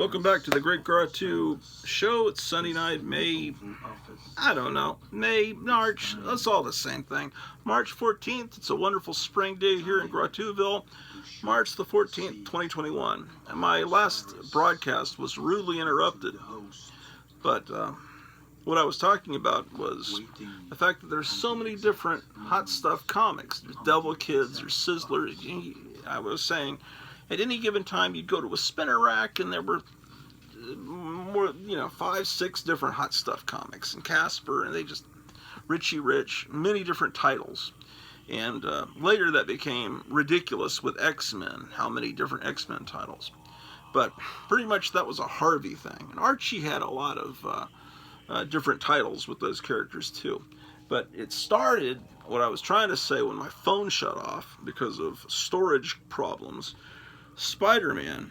Welcome back to the Great Grotto show. It's Sunday night, May, I don't know, March, that's all the same thing. March 14th, it's a wonderful spring day here in Grottoville. March the 14th, 2021. And my last broadcast was rudely interrupted. But what I was talking about was the fact that there's so many different hot stuff comics. There's Devil Kids, there's Sizzler. I was saying, at any given time, you'd go to a spinner rack, and there were more, 5, 6 different hot stuff comics, and Casper, and they just, Richie Rich, many different titles. And later that became ridiculous with X-Men, how many different X-Men titles. But pretty much that was a Harvey thing. And Archie had a lot of different titles with those characters too. But it started, what I was trying to say when my phone shut off because of storage problems, Spider-Man.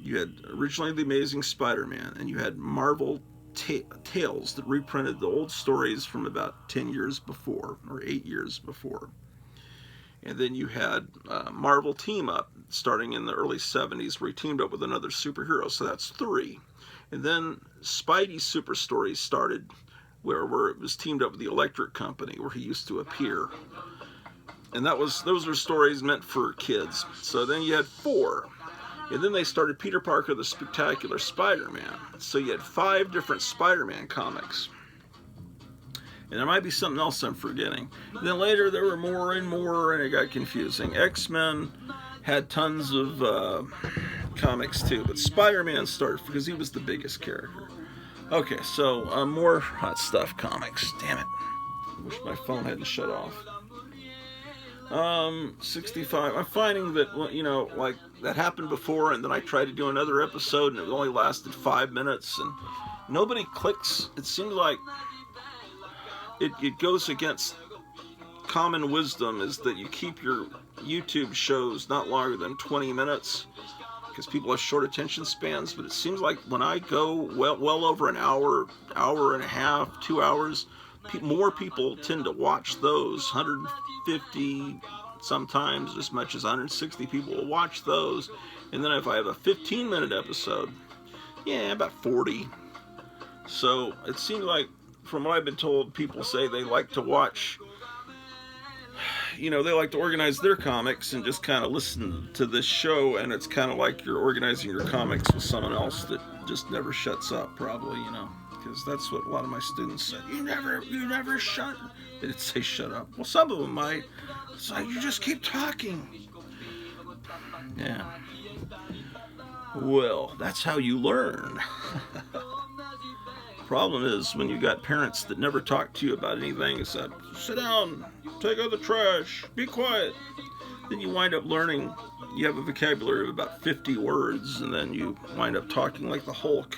You had originally The Amazing Spider-Man, and you had Marvel Tales that reprinted the old stories from about 10 years before, or 8 years before. And then you had Marvel Team Up, starting in the early 70s, where he teamed up with another superhero, so that's 3. And then Spidey Super Stories started, where it was teamed up with the Electric Company, where he used to appear. And those were stories meant for kids. So then you had 4. And then they started Peter Parker, the Spectacular Spider-Man. So you had 5 different Spider-Man comics. And there might be something else I'm forgetting. And then later there were more and more, and it got confusing. X-Men had tons of comics too, but Spider-Man started because he was the biggest character. Okay, so more hot stuff comics. Damn it. Wish my phone hadn't shut off. 65. I'm finding that, like that happened before, and then I tried to do another episode, and it only lasted 5 minutes, and nobody clicks. It seems like it goes against common wisdom, is that you keep your YouTube shows not longer than 20 minutes, because people have short attention spans. But it seems like when I go well over an hour, hour and a half, 2 hours, more people tend to watch those. 150, sometimes as much as 160 people will watch those. And then if I have a 15-minute episode, about 40. So it seems like, from what I've been told, people say they like to watch, they like to organize their comics and just kind of listen to this show, and it's kind of like you're organizing your comics with someone else that just never shuts up, probably, because that's what a lot of my students said. You never shut. They didn't say shut up. Well, some of them might. It's like, you just keep talking. Yeah. Well, that's how you learn. Problem is, when you got parents that never talk to you about anything except, sit down, take out the trash, be quiet, then you wind up learning. You have a vocabulary of about 50 words, and then you wind up talking like the Hulk.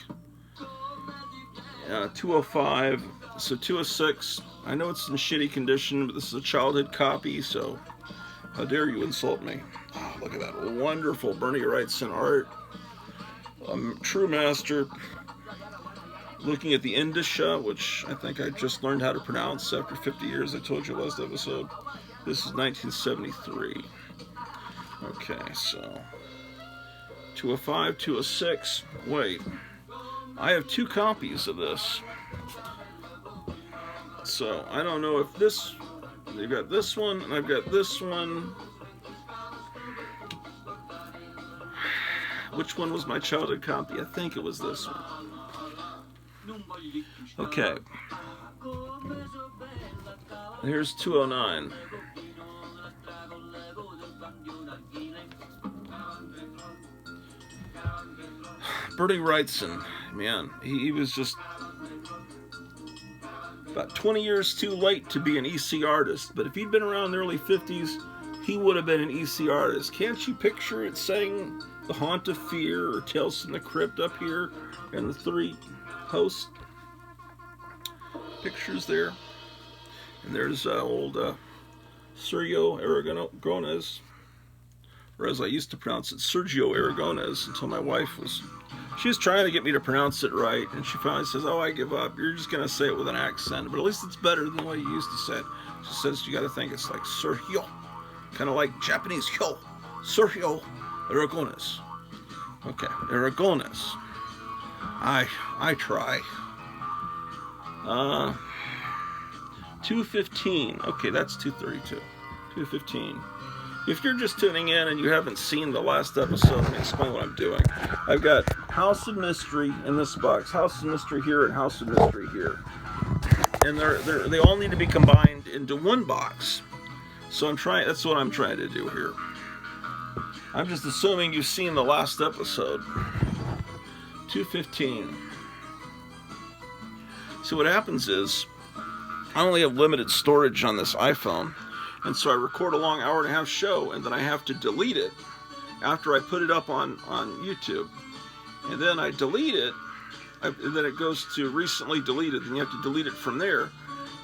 205, so 206, I know it's in shitty condition, but this is a childhood copy, so how dare you insult me. Oh, look at that wonderful Bernie Wrightson art. A true master. Looking at the indicia, which I think I just learned how to pronounce after 50 years, I told you last episode. This is 1973. Okay, so 205, 206, wait. I have 2 copies of this. So, I don't know if this, they've got this one, and I've got this one. Which one was my childhood copy? I think it was this one. Okay. Here's 209. Bernie Wrightson, man, he was just about 20 years too late to be an EC artist, but if he'd been around in the early 50s, he would have been an EC artist. Can't you picture it saying The Haunt of Fear or Tales from the Crypt up here, and the 3 host pictures there? And there's old Sergio Aragonés, or as I used to pronounce it, Sergio Aragonés, until my wife was trying to get me to pronounce it right, and she finally says, oh, I give up, you're just going to say it with an accent, but at least it's better than the way you used to say it. She says you got to think it's like Sergio, kind of like Japanese hyo, Sergio Aragonés. Okay, Aragonés. I try. 2:15. Okay, that's 2:32. 2:15. If you're just tuning in and you haven't seen the last episode, let me explain what I'm doing. I've got House of Mystery in this box, House of Mystery here, and House of Mystery here. And they all need to be combined into one box. So that's what I'm trying to do here. I'm just assuming you've seen the last episode. 2:15. So what happens is, I only have limited storage on this iPhone. And so I record a long 1.5-hour show, and then I have to delete it after I put it up on YouTube. And then I delete it, and then it goes to recently deleted, and you have to delete it from there.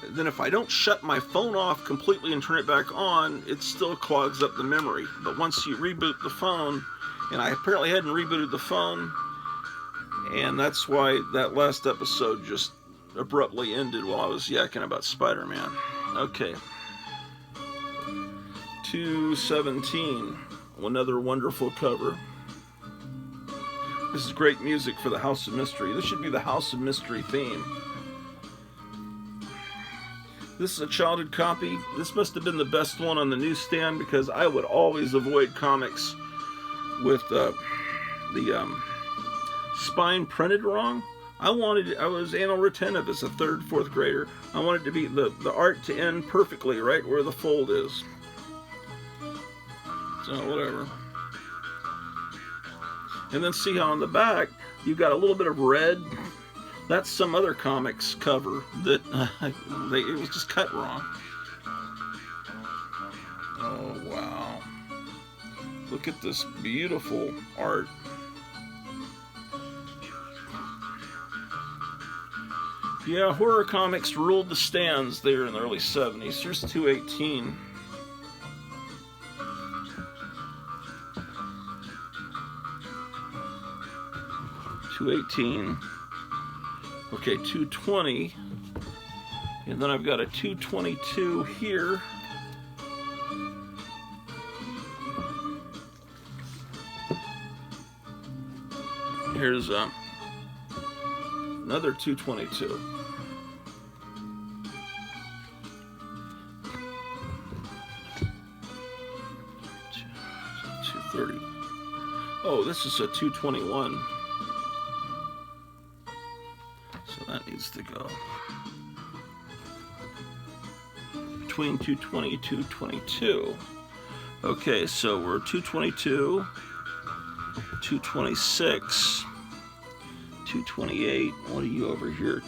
And then if I don't shut my phone off completely and turn it back on, it still clogs up the memory. But once you reboot the phone, and I apparently hadn't rebooted the phone, and that's why that last episode just abruptly ended while I was yakking about Spider-Man. Okay. 2:17, another wonderful cover. This is great music for the House of Mystery. This should be the House of Mystery theme. This is a childhood copy. This must have been the best one on the newsstand because I would always avoid comics with the spine printed wrong. I was anal retentive as a 3rd, 4th grader. I wanted to be the art to end perfectly right where the fold is. So whatever. And then see how on the back you've got a little bit of red. That's some other comics cover that it was just cut wrong. Oh wow! Look at this beautiful art. Yeah, horror comics ruled the stands there in the early 70s. Here's 2:18. Okay, 2:20, and then I've got a 2:22 here. Here's another 2:22. $2.30. Oh, this is a 2:21. That needs to go between 2:20 and 2:22. Okay, so we're 2:22, 2:26, 2:28. What are you over here?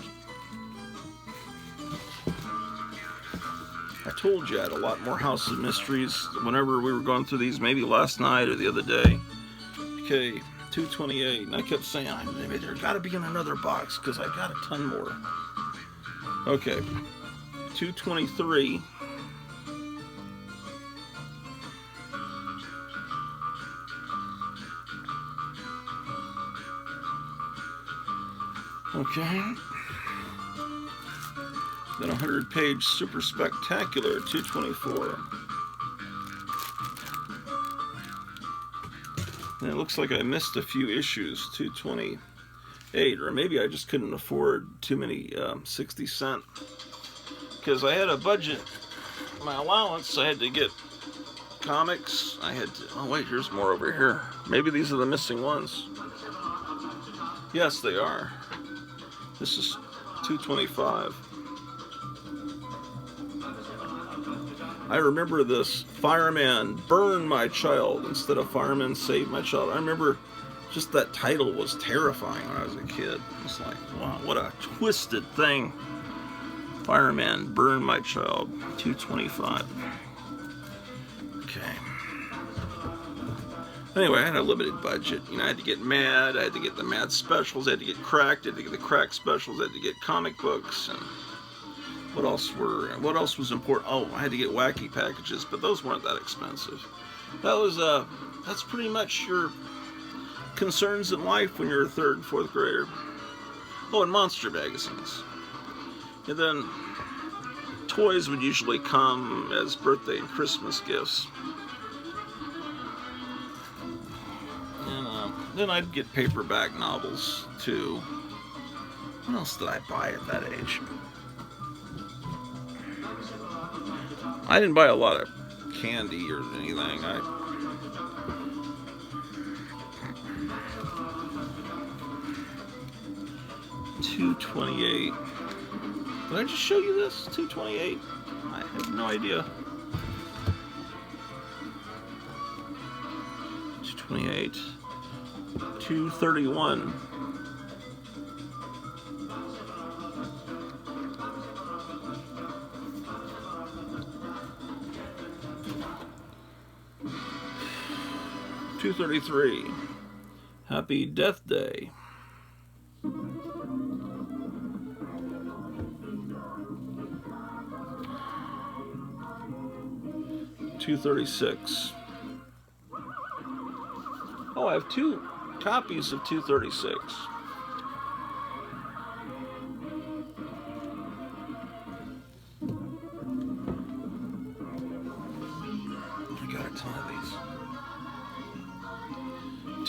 I told you I had a lot more House of Mysteries whenever we were going through these, maybe last night or the other day. Okay. 2:28, and I kept saying, maybe there got to be in another box because I got a ton more. Okay, 2:23. Okay. Then 100-page super spectacular 2:24. And it looks like I missed a few issues, 2:28, or maybe I just couldn't afford too many 60-cent, because I had a budget, my allowance, I had to get comics, oh wait, here's more over here. Maybe these are the missing ones. Yes, they are. This is 2:25. I remember this Fireman Burn My Child instead of Fireman Save My Child. I remember just that title was terrifying when I was a kid. It's like, wow, what a twisted thing. Fireman Burn My Child, 2:25. Okay. Anyway, I had a limited budget. You know, I had to get Mad, I had to get the Mad specials, I had to get Cracked, I had to get the Cracked specials, I had to get comic books, and what else was important? Oh, I had to get Wacky packages, but those weren't that expensive. That's pretty much your concerns in life when you're a 3rd, 4th grader. Oh, and monster magazines. And then toys would usually come as birthday and Christmas gifts. And then I'd get paperback novels too. What else did I buy at that age? I didn't buy a lot of candy or anything. $2.28. Did I just show you this? $2.28? I have no idea. $2.28. $2.31. $2.33. Happy Death Day. $2.36. Oh, I have 2 copies of $2.36. I got a ton of these.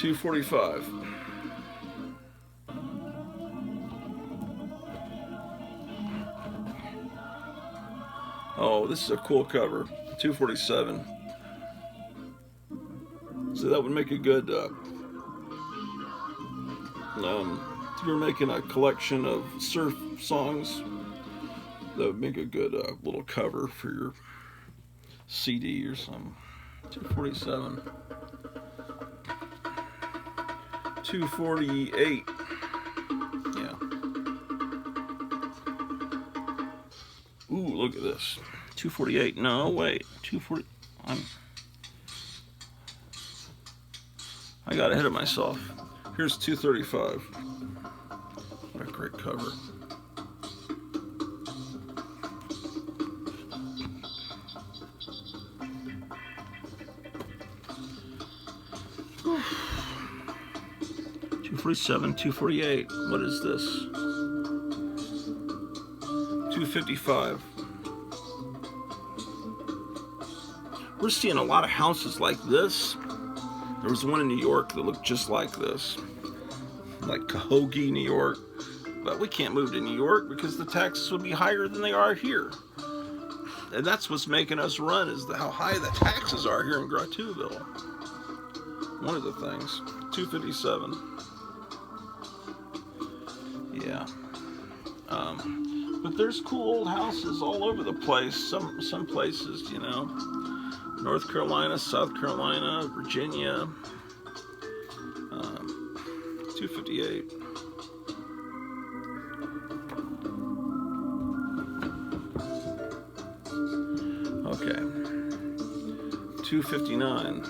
$2.45. Oh, this is a cool cover. $2.47. So that would make a good, if you're making a collection of surf songs, that would make a good little cover for your CD or something. $2.47. $2.48. Yeah. Ooh, look at this. $2.48. No, wait. $2.40. I got ahead of myself. Here's $2.35. What a great cover. $2.47, $2.48. What is this? $2.55. We're seeing a lot of houses like this. There was one in New York that looked just like this, like Cahokia, New York. But we can't move to New York because the taxes would be higher than they are here. And that's what's making us run, is how high the taxes are here in Grotuville. One of the things. $2.57. Yeah. But there's cool old houses all over the place. Some places, you know. North Carolina, South Carolina, Virginia. $2.58. Okay. $2.59.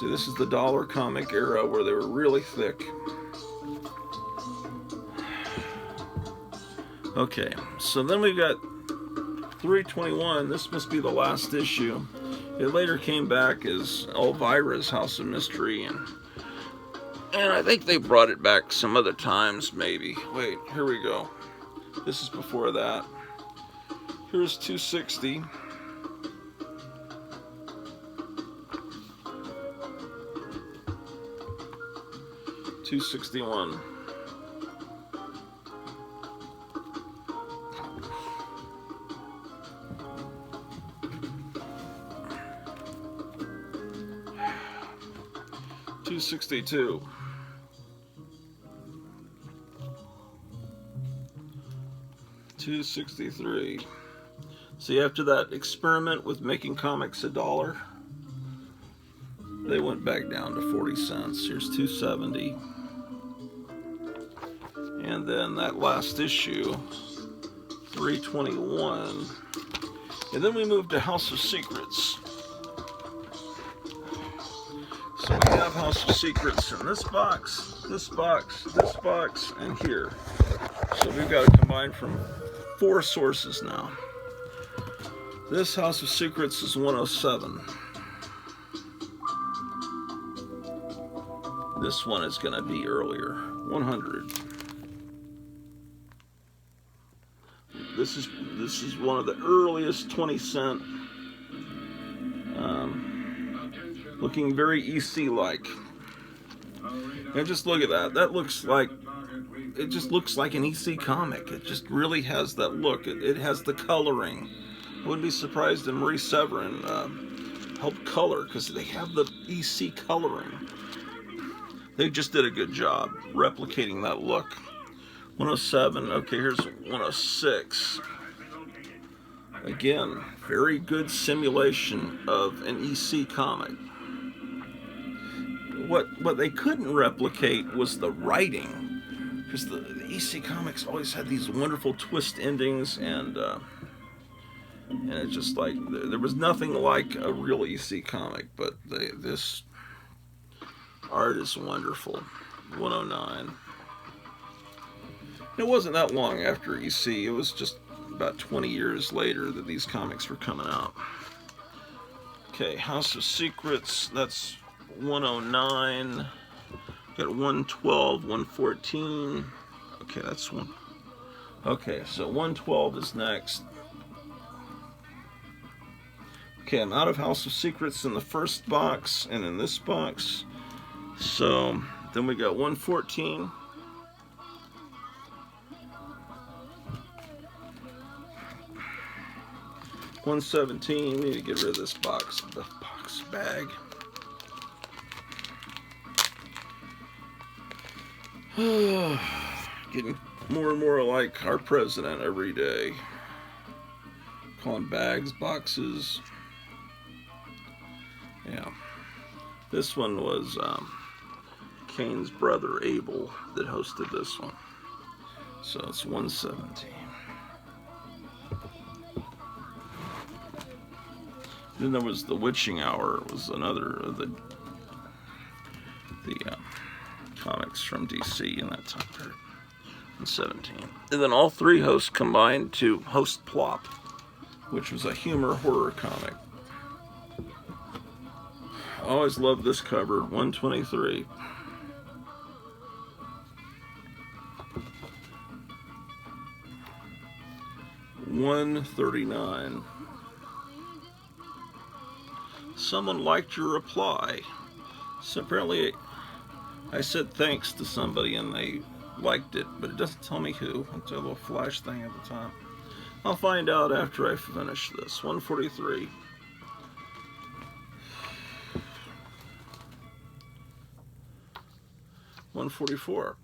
See, this is the dollar comic era where they were really thick. Okay, so then we've got $3.21. This must be the last issue. It later came back as Elvira's House of Mystery, and I think they brought it back some other times, maybe. Wait, here we go. This is before that. Here's $2.60. $2.61. $2.62. $2.63. See, after that experiment with making comics $1, they went back down to 40 cents. Here's $2.70. And then that last issue, $3.21. And then we moved to House of Secrets. So we have House of Secrets in this box, this box, this box, and here. So we've got to combine from 4 sources now. This House of Secrets is 107. This one is going to be earlier, 100. This is one of the earliest 20-cent, looking very EC-like. And just look at that. That looks like, it just looks like an EC comic. It just really has that look. It has the coloring. I wouldn't be surprised if Marie Severin helped color, because they have the EC coloring. They just did a good job replicating that look. 107. Okay, here's 106. Again, very good simulation of an EC comic. What they couldn't replicate was the writing, because the EC comics always had these wonderful twist endings, and it's just like there was nothing like a real EC comic. But this art is wonderful. 109. It wasn't that long after EC. It was just about 20 years later that these comics were coming out. Okay, House of Secrets, that's 109. Got 112, 114. Okay, that's one. Okay, so 112 is next. Okay, I'm out of House of Secrets in the first box and in this box. So then we got 114. $117. We need to get rid of this box, the box bag. Getting more and more like our president every day. Calling bags, boxes. Yeah. This one was Kane's brother Abel that hosted this one. So it's 117. Then there was The Witching Hour. It was another of the comics from DC in that time period. In 17. And then all three hosts combined to host Plop, which was a humor horror comic. I always loved this cover. 123. $139. Someone liked your reply. So apparently I said thanks to somebody and they liked it, but it doesn't tell me who. It's a little flash thing at the top. I'll find out after I finish this. 143. $144.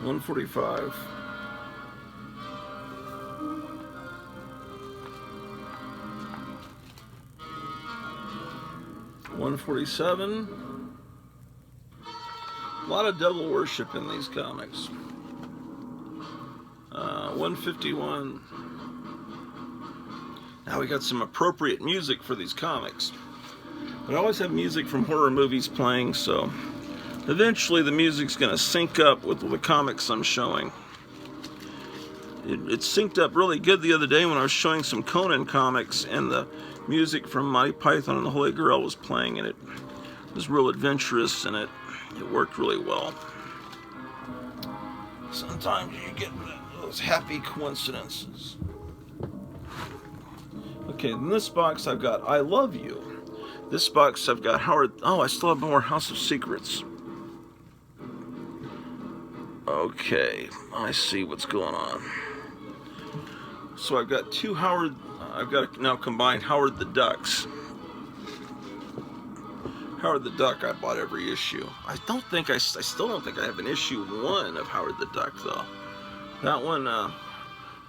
$145. $147. A lot of devil worship in these comics. 151. Now we got some appropriate music for these comics. But I always have music from horror movies playing, so eventually the music's going to sync up with the comics I'm showing. It synced up really good the other day when I was showing some Conan comics, and the music from Monty Python and the Holy Grail was playing, and it was real adventurous, and it worked really well. Sometimes you get those happy coincidences. Okay, in this box I've got I Love You. This box I've got Howard. Oh, I still have more House of Secrets. Okay, I see what's going on. So I've got two Howard. I've got now combined Howard the Ducks. Howard the Duck, I bought every issue. I still don't think I have an issue 1 of Howard the Duck, though. That one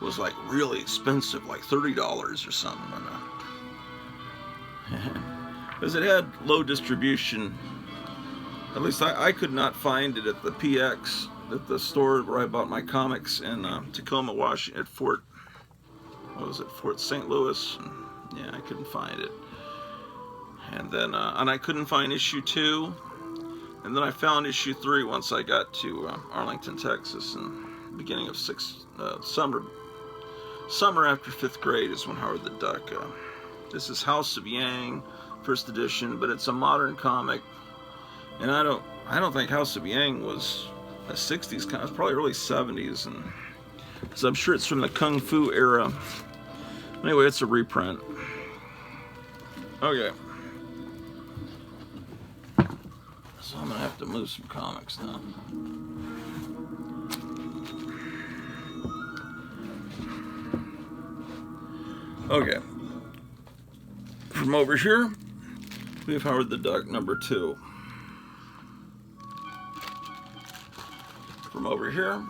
was like really expensive, like $30 or something. Because it had low distribution. At least I could not find it at the PX, at the store where I bought my comics in Tacoma, Washington, at Fort St. Louis. Yeah, I couldn't find it. And then, and I couldn't find issue 2. And then I found issue 3 once I got to Arlington, Texas, in the beginning of summer after 5th grade is when Howard the Duck. This is House of Yang, first edition, but it's a modern comic. And I don't think House of Yang was a 60s comic. It's probably early 70s, and so I'm sure it's from the Kung Fu era. Anyway, it's a reprint. Okay. So I'm going to have to move some comics now. Okay. From over here, we have Howard the Duck #2. From over here,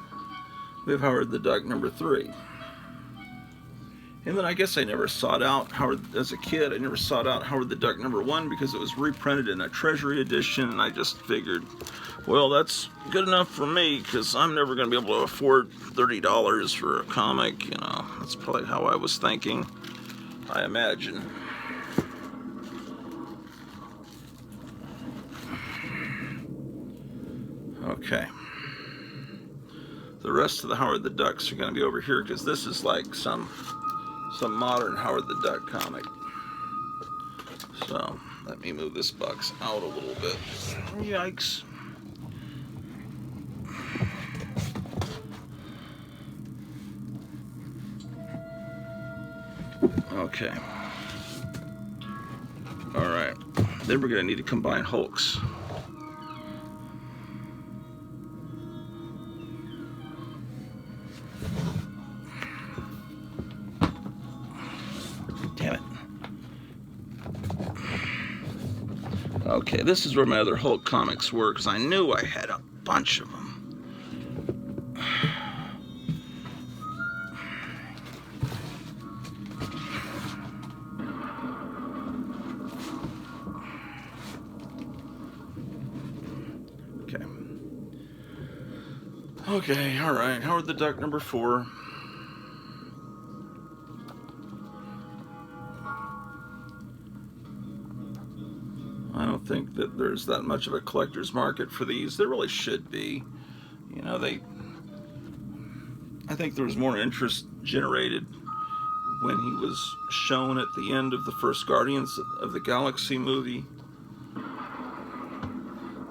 we have Howard the Duck #3. And then I guess I never sought out Howard, as a kid, I never sought out Howard the Duck #1 because it was reprinted in a Treasury edition, and I just figured, well, that's good enough for me because I'm never going to be able to afford $30 for a comic, you know. That's probably how I was thinking, I imagine. Okay. The rest of the Howard the Ducks are going to be over here because this is like some modern Howard the Duck comic. So let me move this box out a little bit. Yikes. Okay. All right. Then we're going to need to combine Hulks. Damn it. Okay, this is where my other Hulk comics were, because I knew I had a bunch of them. Okay, alright, Howard the Duck #4. I don't think that there's that much of a collector's market for these. There really should be. You know, I think there was more interest generated when he was shown at the end of the first Guardians of the Galaxy movie.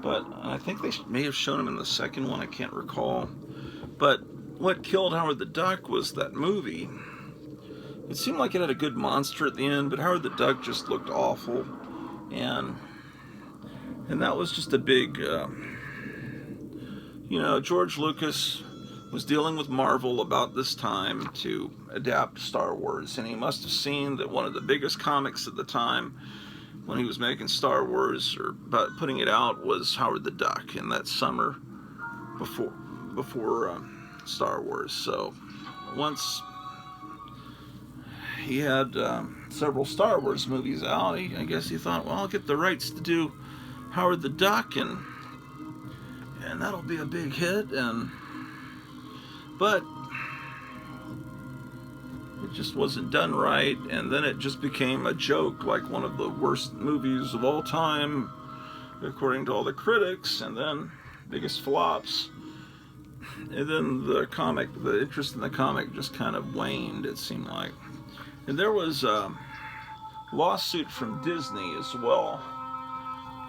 But I think they may have shown him in the second one, I can't recall. But what killed Howard the Duck was that movie. It seemed like it had a good monster at the end, but Howard the Duck just looked awful. And that was just a big, you know, George Lucas was dealing with Marvel about this time to adapt Star Wars. And he must have seen that one of the biggest comics at the time when he was making Star Wars, or about putting it out, was Howard the Duck in that summer before Star Wars. So once he had several Star Wars movies out, I guess he thought, well, I'll get the rights to do Howard the Duck, and that'll be a big hit. But it just wasn't done right, and then it just became a joke, like one of the worst movies of all time, according to all the critics, and then biggest flops. And then the interest in the comic just kind of waned, it seemed like. And there was a lawsuit from Disney as well.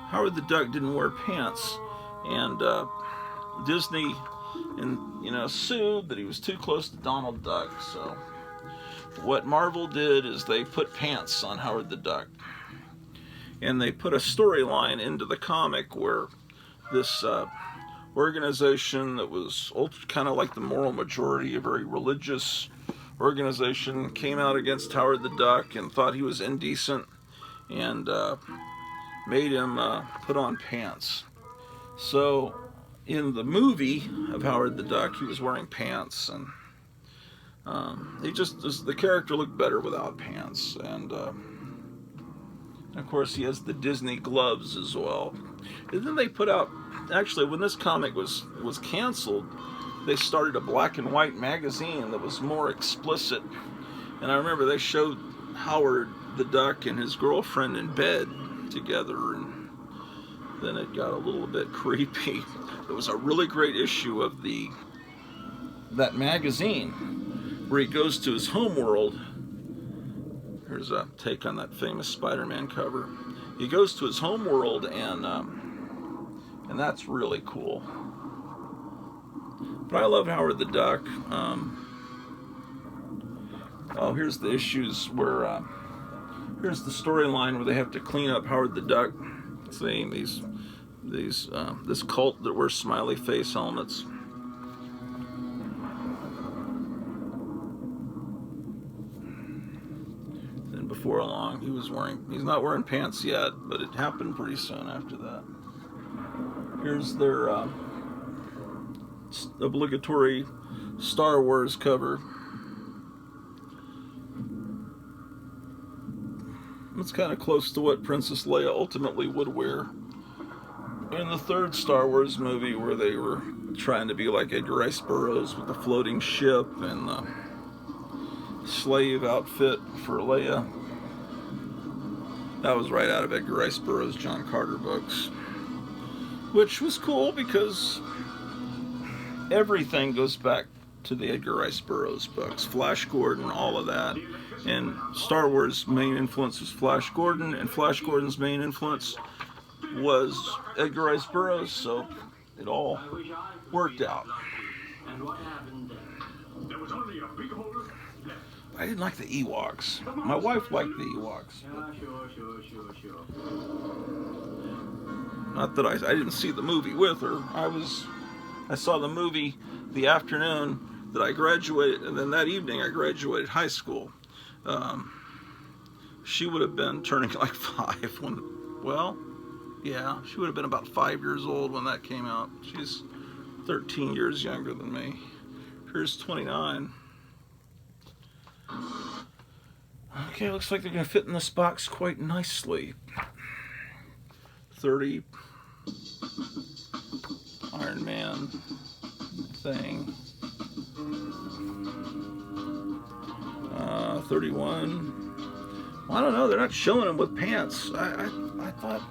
Howard the Duck didn't wear pants, and Disney, sued that he was too close to Donald Duck. So what Marvel did is they put pants on Howard the Duck, and they put a storyline into the comic where this organization that was kind of like the Moral Majority, a very religious organization, came out against Howard the Duck and thought he was indecent, and made him put on pants. So in the movie of Howard the Duck, he was wearing pants, and the character looked better without pants. And of course he has the Disney gloves as well. And then they put out, actually when this comic was canceled, they started a black and white magazine that was more explicit. And I remember they showed Howard the Duck and his girlfriend in bed together, and then it got a little bit creepy. There was a really great issue of that magazine where he goes to his homeworld. Here's a take on that famous Spider-Man cover. He goes to his homeworld, and that's really cool. But I love Howard the Duck. Oh, here's the issues where here's the storyline where they have to clean up Howard the Duck. Seeing this cult that wears smiley face helmets. Then before long, he's not wearing pants yet, but it happened pretty soon after that. Here's their obligatory Star Wars cover. It's kind of close to what Princess Leia ultimately would wear in the third Star Wars movie, where they were trying to be like Edgar Rice Burroughs with the floating ship and the slave outfit for Leia. That was right out of Edgar Rice Burroughs' John Carter books, which was cool because everything goes back to the Edgar Rice Burroughs books, Flash Gordon, all of that. And Star Wars' main influence was Flash Gordon, and Flash Gordon's main influence was Edgar Rice Burroughs, so it all worked out. I didn't like the Ewoks. My wife liked the Ewoks. Not that I didn't see the movie with her. I saw the movie the afternoon that I graduated, and then that evening I graduated high school. She would have been turning like 5 when, well, yeah, she would have been about 5 years old when that came out. She's 13 years younger than me. Here's 29. Okay, looks like they're going to fit in this box quite nicely. 30 Iron Man thing. 31. Well, I don't know. They're not showing him with pants. I thought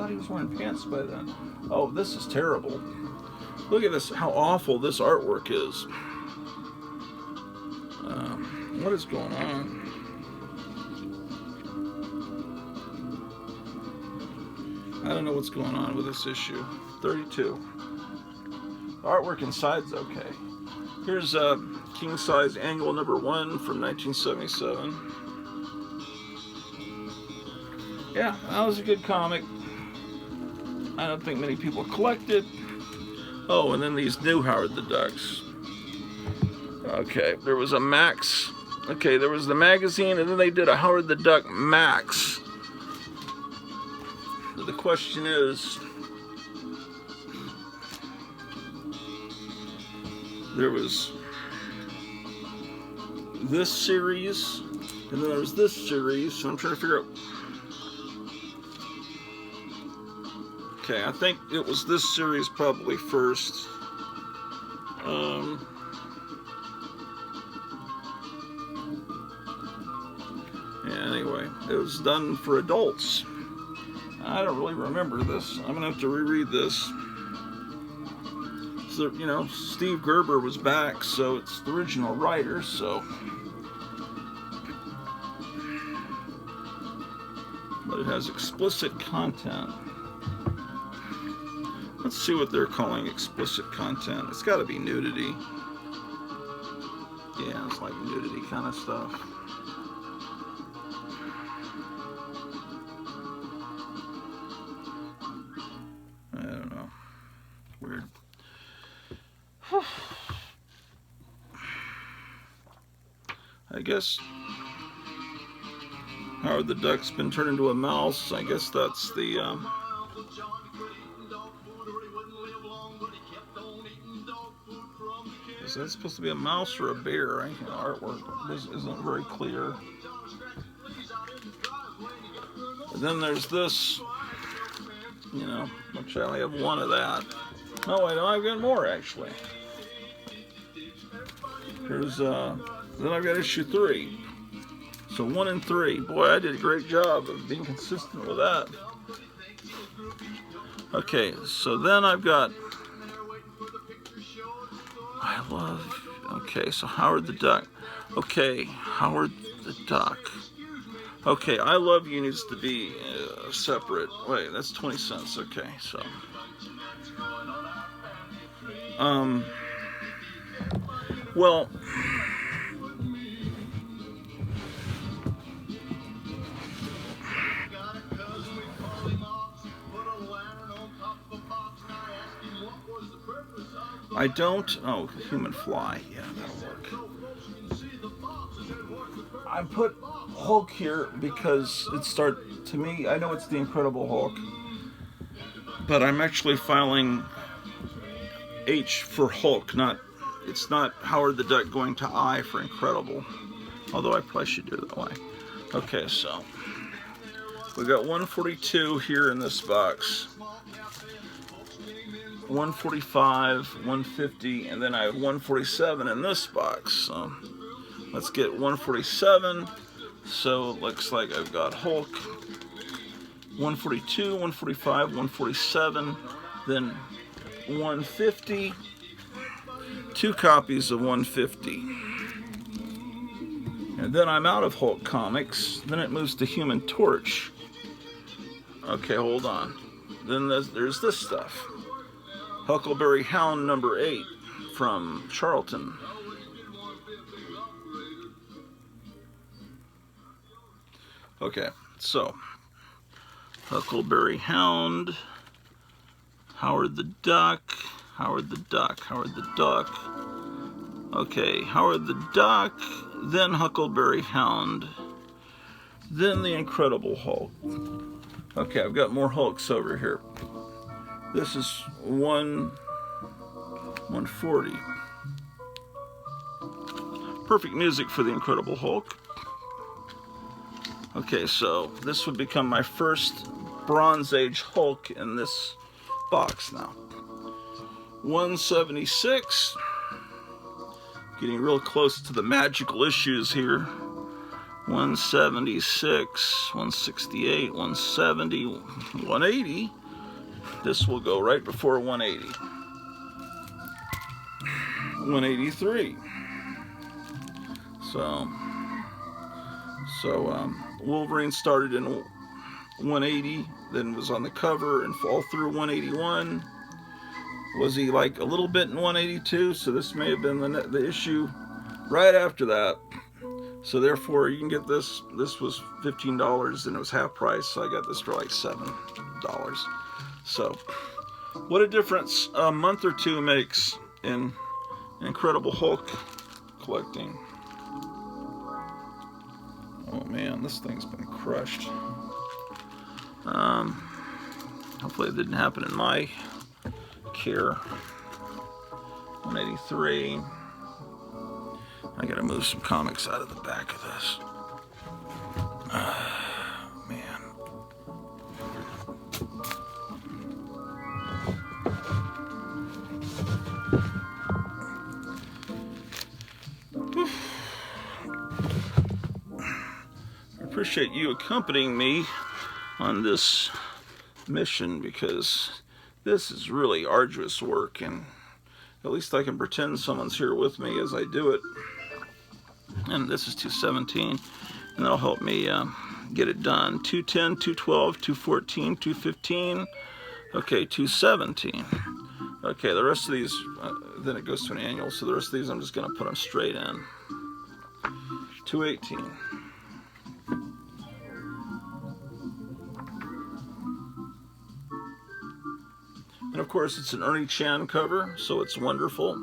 he was wearing pants by then. Oh, this is terrible. Look at this. How awful this artwork is. What is going on? I don't know what's going on with this issue. 32. The artwork inside's okay. Here's King Size Annual number 1 from 1977. Yeah, that was a good comic. I don't think many people collect it. Oh, and then these new Howard the Ducks. Okay, there was a Max. Okay, there was the magazine, and then they did a Howard the Duck Max. The question is, there was this series, and then there was this series, so I'm trying to figure out. Okay, I think it was this series probably first. Yeah, anyway, it was done for adults. I don't really remember this. I'm gonna have to reread this. So, you know, Steve Gerber was back, so it's the original writer, so. But it has explicit content. Let's see what they're calling explicit content. It's gotta be nudity. Yeah, it's like nudity kind of stuff. I don't know. Weird. I guess Howard the Duck's been turned into a mouse. I guess that's the is that supposed to be a mouse or a bear? I think the artwork isn't very clear. And then there's this, you know, which I only have one of that. No, I don't. I've got more actually. Here's then I've got issue 3. So 1 and 3. Boy, I did a great job of being consistent with that. Okay, so then I've got. Okay, so Howard the Duck. Okay, Howard the Duck. Okay, I Love You needs to be separate. Wait, that's 20 cents. Okay, so. Well, I don't. Oh, Human Fly. Yeah, that'll work. I put Hulk here because to me, I know it's the Incredible Hulk, but I'm actually filing H for Hulk, it's not Howard the Duck going to I for Incredible, although I probably should do it that way. Okay, so we got 142 here in this box, 145, 150, and then I have 147 in this box. So let's get 147. So it looks like I've got Hulk, 142, 145, 147, then 150, 2 copies of 150. And then I'm out of Hulk comics. Then it moves to Human Torch. Okay, hold on. Then there's this stuff. Huckleberry Hound number 8 from Charlton. Okay, so Huckleberry Hound, Howard the Duck, Howard the Duck, Howard the Duck. Okay, Howard the Duck, then Huckleberry Hound, then the Incredible Hulk. Okay, I've got more Hulks over here. This is 140. Perfect music for the Incredible Hulk. Okay, so this would become my first Bronze Age Hulk in this box now. 176. Getting real close to the magical issues here. 176, 168, 170, 180. This will go right before 180. 183. So Wolverine started in 180, then was on the cover and fall through 181. Was he like a little bit in 182? So this may have been the issue right after that. So therefore, you can get this. This was $15 and it was half price, so I got this for like $7. So, what a difference a month or two makes in Incredible Hulk collecting. Oh man, this thing's been crushed. Hopefully it didn't happen in my care. 183. I gotta move some comics out of the back of this. Man. I appreciate you accompanying me on this mission because this is really arduous work, and at least I can pretend someone's here with me as I do it. And this is 217, and that'll help me get it done. 210, 212, 214, 215. Okay, 217. Okay, the rest of these, then it goes to an annual, so the rest of these I'm just going to put them straight in. 218. And of course, it's an Ernie Chan cover, so it's wonderful.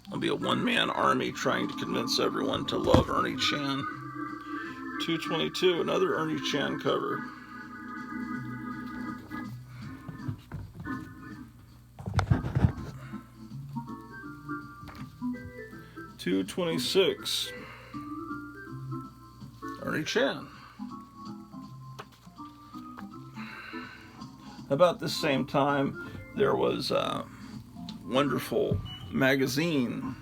It'll be a one-man army trying to convince everyone to love Ernie Chan. 222, another Ernie Chan cover. $226, Ernie Chan. About the same time, there was a wonderful magazine,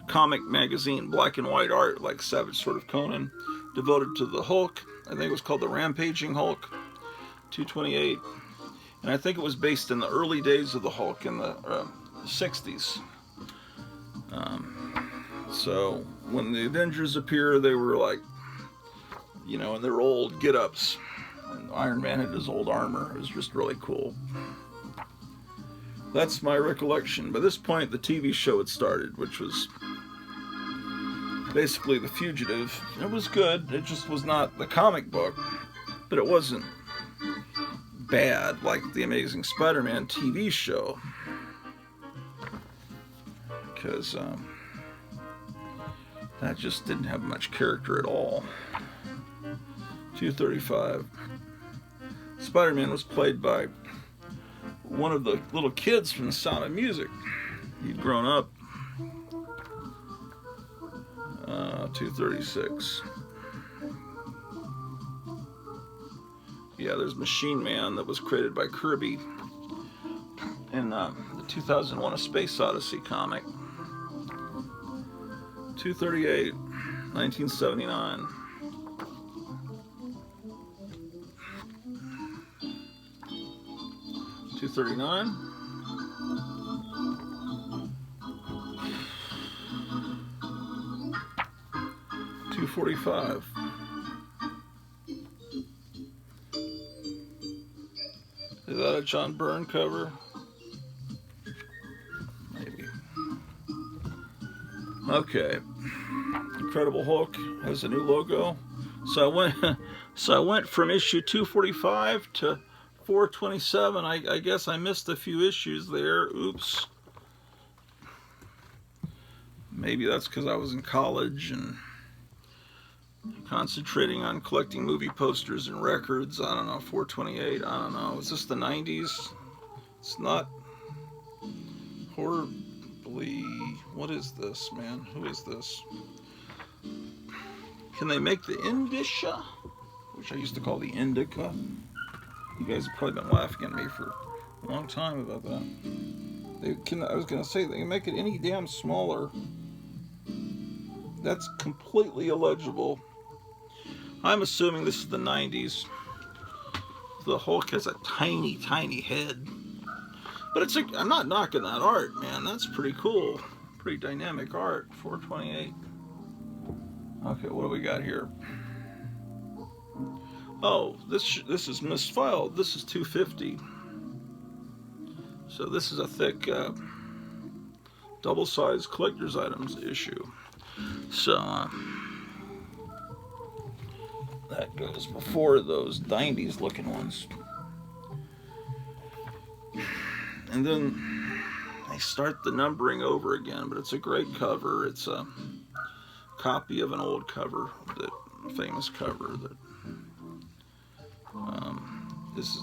comic magazine, black and white art, like Savage Sword of Conan, devoted to the Hulk. I think it was called The Rampaging Hulk. 228. And I think it was based in the early days of the Hulk in the 60s. So when the Avengers appear, they were like, you know, in their old get-ups. And Iron Man had his old armor. It was just really cool. That's my recollection. By this point, the TV show had started, which was basically The Fugitive. It was good. It just was not the comic book, but it wasn't bad like the Amazing Spider-Man TV show, because that just didn't have much character at all. 235. Spider-Man was played by one of the little kids from The Sound of Music. He'd grown up. 236. Yeah, there's Machine Man that was created by Kirby in the 2001 A Space Odyssey comic. 238, 1979. 239. 245. Is that a John Byrne cover? Maybe. Okay. Incredible Hulk has a new logo. So I went from issue 245 to 427. I guess I missed a few issues there. Oops. Maybe that's because I was in college and concentrating on collecting movie posters and records. I don't know, 428, I don't know. Is this the 90s? It's not horribly... What is this, man? Who is this? Can they make the Indica? Which I used to call the Indica. You guys have probably been laughing at me for a long time about that. I was going to say, they can make it any damn smaller. That's completely illegible. I'm assuming this is the 90s. The Hulk has a tiny, tiny head. But I'm not knocking that art, man. That's pretty cool. Pretty dynamic art. 428. Okay, what do we got here? Oh, this is misfiled. This is 250. So this is a thick double-sized collector's items issue. So that goes before those 90s looking ones. And then they start the numbering over again, but it's a great cover. It's a copy of an old cover, that famous cover that this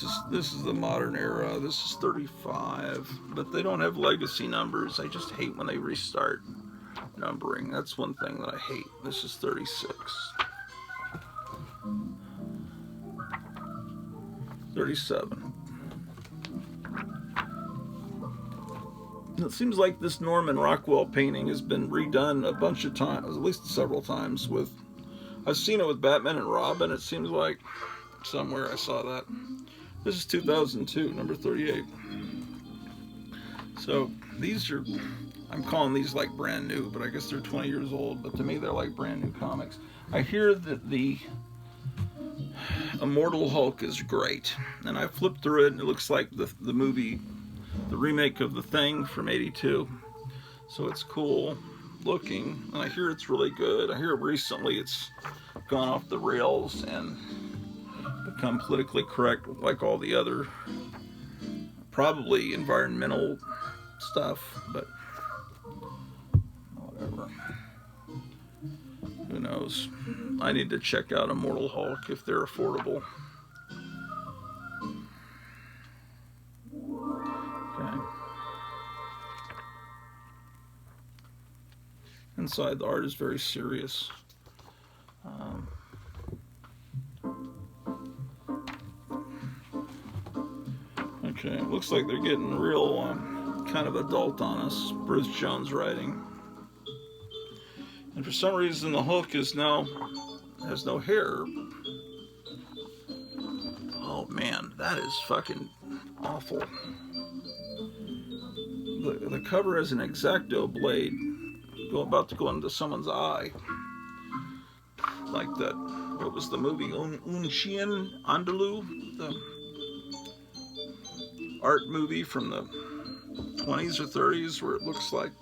is the modern era. This is 35, but they don't have legacy numbers. I just hate when they restart numbering. That's one thing that I hate. This is 36. 37. It seems like this Norman Rockwell painting has been redone a bunch of times, at least several times. I've seen it with Batman and Robin. It seems like somewhere I saw that. This is 2002, number 38. So these are, I'm calling these like brand new, but I guess they're 20 years old. But to me, they're like brand new comics. I hear that the Immortal Hulk is great, and I flipped through it, and it looks like the movie, the remake of The Thing from '82. So it's cool looking, and I hear it's really good. I hear recently it's gone off the rails and become politically correct like all the other probably environmental stuff, but whatever. Who knows? I need to check out Immortal Hulk if they're affordable. Okay. Inside, the art is very serious. Okay, it looks like they're getting real kind of adult on us. Bruce Jones writing. And for some reason the Hulk has no hair. Oh man, that is fucking awful. The cover has an X-Acto blade about to go into someone's eye. Like that, what was the movie? Un Chien Andalou? The art movie from the 20s or 30s where it looks like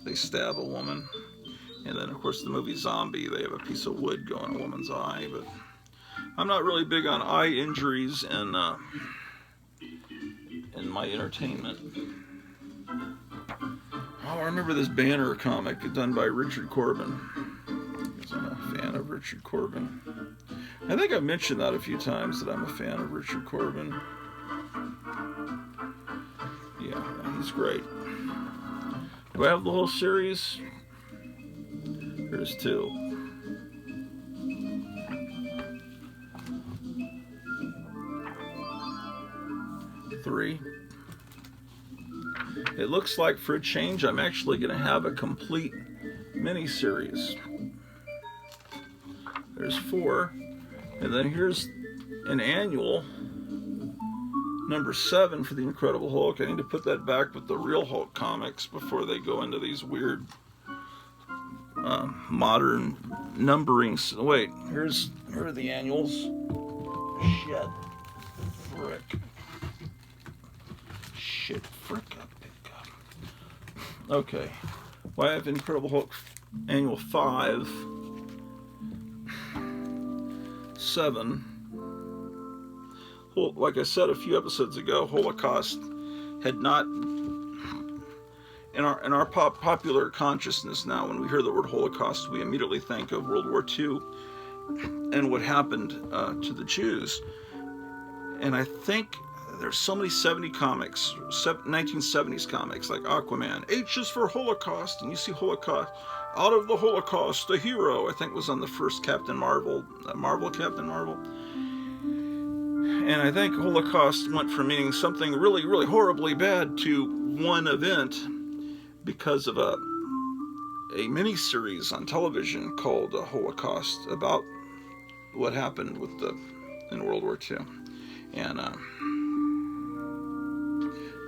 they stab a woman. And then, of course, the movie Zombie, they have a piece of wood go in a woman's eye, but I'm not really big on eye injuries and in my entertainment. Oh, I remember this Banner comic done by Richard Corbin. I'm a fan of Richard Corbin. I think I've mentioned that a few times, that I'm a fan of Richard Corbin. Yeah, he's great. Do I have the whole series? Here's 2. 3. It looks like for a change, I'm actually going to have a complete mini-series. There's 4. And then here's an annual, number 7 for the Incredible Hulk. I need to put that back with the real Hulk comics before they go into these weird modern numbering. Wait, here are the annuals. Shit. Frick. Shit, frick up, pick up. Okay. Well, I have Incredible Hulk Annual 5, 7. Like I said a few episodes ago, Holocaust had not, in our popular consciousness now, when we hear the word Holocaust, we immediately think of World War II and what happened to the Jews. And I think there's so many 1970s comics like Aquaman. H is for Holocaust, and you see Holocaust. Out of the Holocaust, a hero, I think was on the first Captain Marvel, Captain Marvel. And I think Holocaust went from meaning something really, really horribly bad to one event because of a mini-series on television called Holocaust, about what happened in World War II. And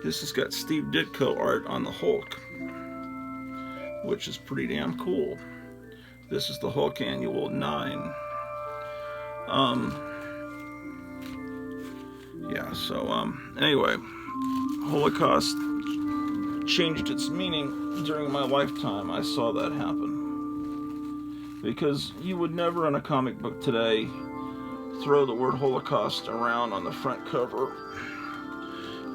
this has got Steve Ditko art on the Hulk, which is pretty damn cool. This is the Hulk Annual 9. Yeah, so, anyway, Holocaust changed its meaning during my lifetime. I saw that happen. Because you would never in a comic book today throw the word Holocaust around on the front cover,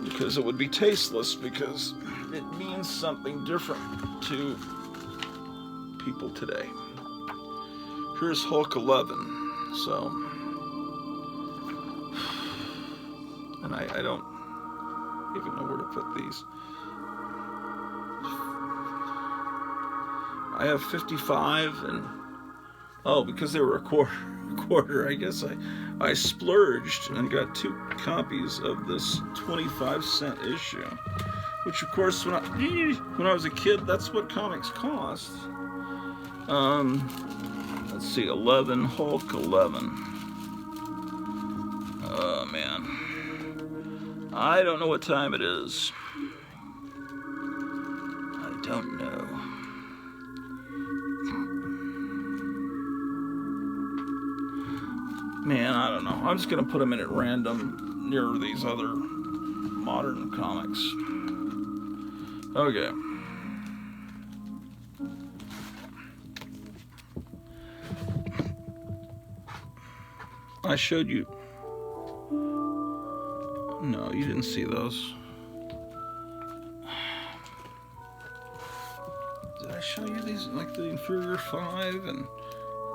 because it would be tasteless, because it means something different to people today. Here's Hulk 11, so, and I don't even know where to put these. I have 55, and because they were a quarter, I guess I splurged and got 2 copies of this 25-cent issue, which of course when I was a kid, that's what comics cost. Let's see, 11, Hulk 11. Oh man, I don't know what time it is. I don't know. Man, I don't know. I'm just going to put them in at random near these other modern comics. Okay. I showed you. No, you didn't see those. Did I show you these? Like the Inferior 5 and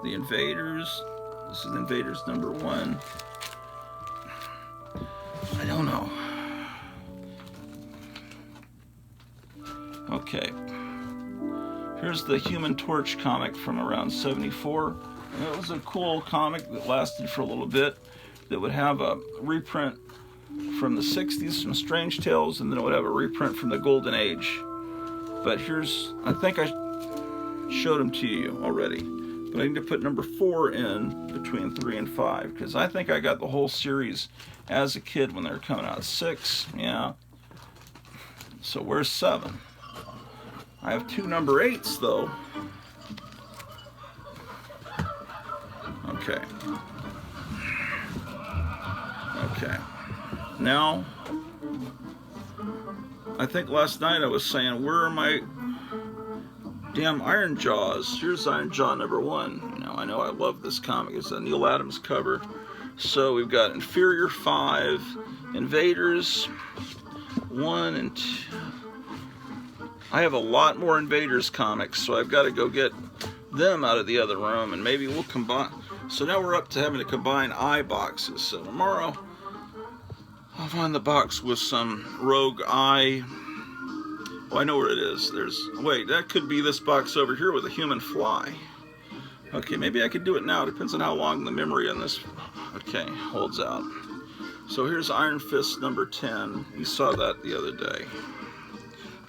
the Invaders? This is Invaders number 1. I don't know. Okay. Here's the Human Torch comic from around 74. And it was a cool comic that lasted for a little bit, that would have a reprint from the 60s, from Strange Tales, and then it would have a reprint from the Golden Age. But here's, I think I showed them to you already. But I need to put number 4 in between 3 and 5, because I think I got the whole series as a kid when they were coming out. 6, yeah. So where's 7? I have 2 number 8s, though. Okay. Okay. Now, I think last night I was saying, where are my damn Iron Jaws? Here's Iron Jaw number 1. You know I love this comic. It's a Neil Adams cover. So we've got Inferior 5, Invaders 1 and 2. I have a lot more Invaders comics, so I've got to go get them out of the other room, and maybe we'll combine. So now we're up to having to combine eye boxes. So tomorrow I'll find the box with some Rogue Eye. Oh, I know where it is. Wait, that could be this box over here with a human fly. Okay, maybe I could do it now. Depends on how long the memory on this, okay, holds out. So here's Iron Fist number 10. You saw that the other day.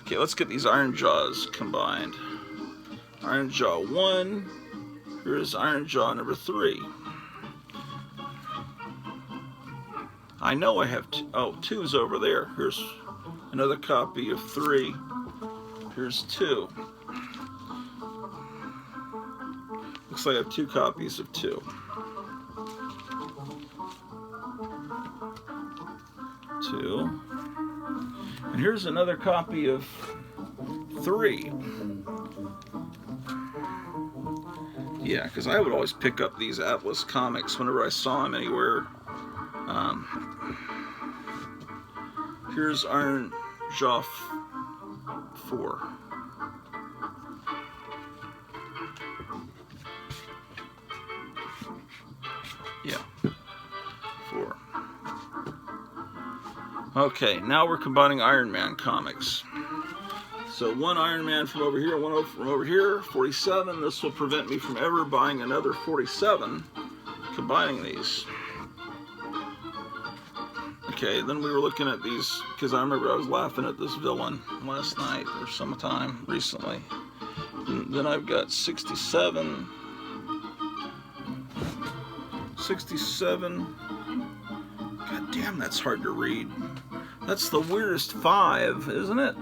Okay, let's get these Iron Jaws combined. Iron Jaw 1. Here's Iron Jaw number 3. I know I have 2's over there. Here's another copy of 3. Here's 2. Looks like I have 2 copies of 2. 2. And here's another copy of 3. Yeah, because I would always pick up these Atlas comics whenever I saw them anywhere. Here's Iron Jaw 4. Yeah, 4. Okay, now we're combining Iron Man comics. So one Iron Man from over here, one from over here, 47. This will prevent me from ever buying another 47, combining these. Okay, then we were looking at these, because I remember I was laughing at this villain last night or sometime recently. And then I've got 67. 67. God damn, that's hard to read. That's the weirdest 5, isn't it?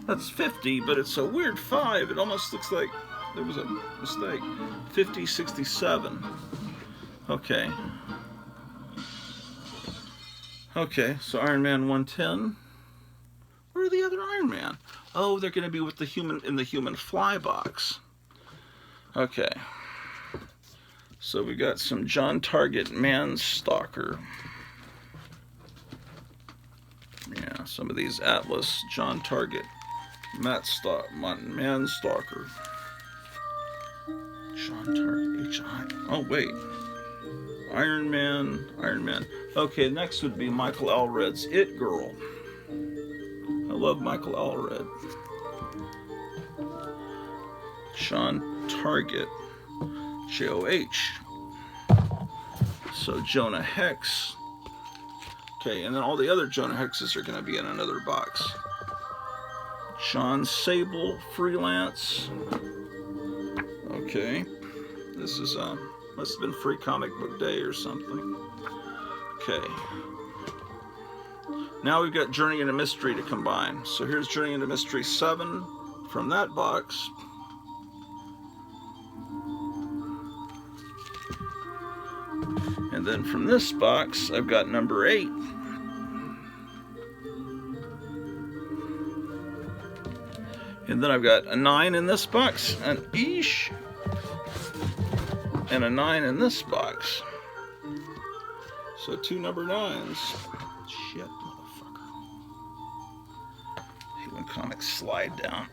That's 50, but it's a weird 5. It almost looks like there was a mistake. 50, 67. Okay. Okay, so Iron Man 110. Where are the other Iron Man? Oh, they're going to be with the human in the human fly box. Okay. So we got some John Target Manstalker. Yeah, some of these Atlas John Target Manstalker. John Target H.I. Oh wait. Iron Man. Okay, next would be Michael Allred's It Girl. I love Michael Allred. John Target. J-O-H. So Jonah Hex. Okay, and then all the other Jonah Hexes are going to be in another box. John Sable Freelance. Okay. This is must have been Free Comic Book Day or something. Okay. Now we've got Journey into Mystery to combine. So here's Journey into Mystery 7 from that box. And then from this box, I've got number 8. And then I've got a 9 in this box, an Eesh, and a 9 in this box. So 2 number 9s. Shit, motherfucker. I hate when comics slide down.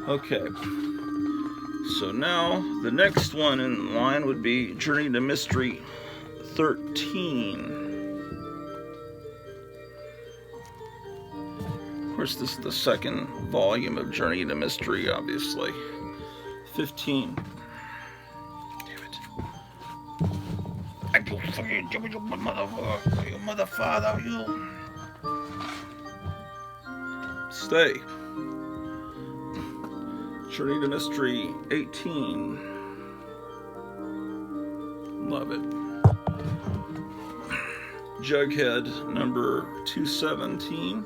Okay. So now the next one in line would be Journey to Mystery 13. Of course, this is the second volume of Journey to Mystery, obviously. 15. Damn it. I do fucking you motherfucker, you. Stay. Journey to Mystery 18. Love it. Jughead number 217.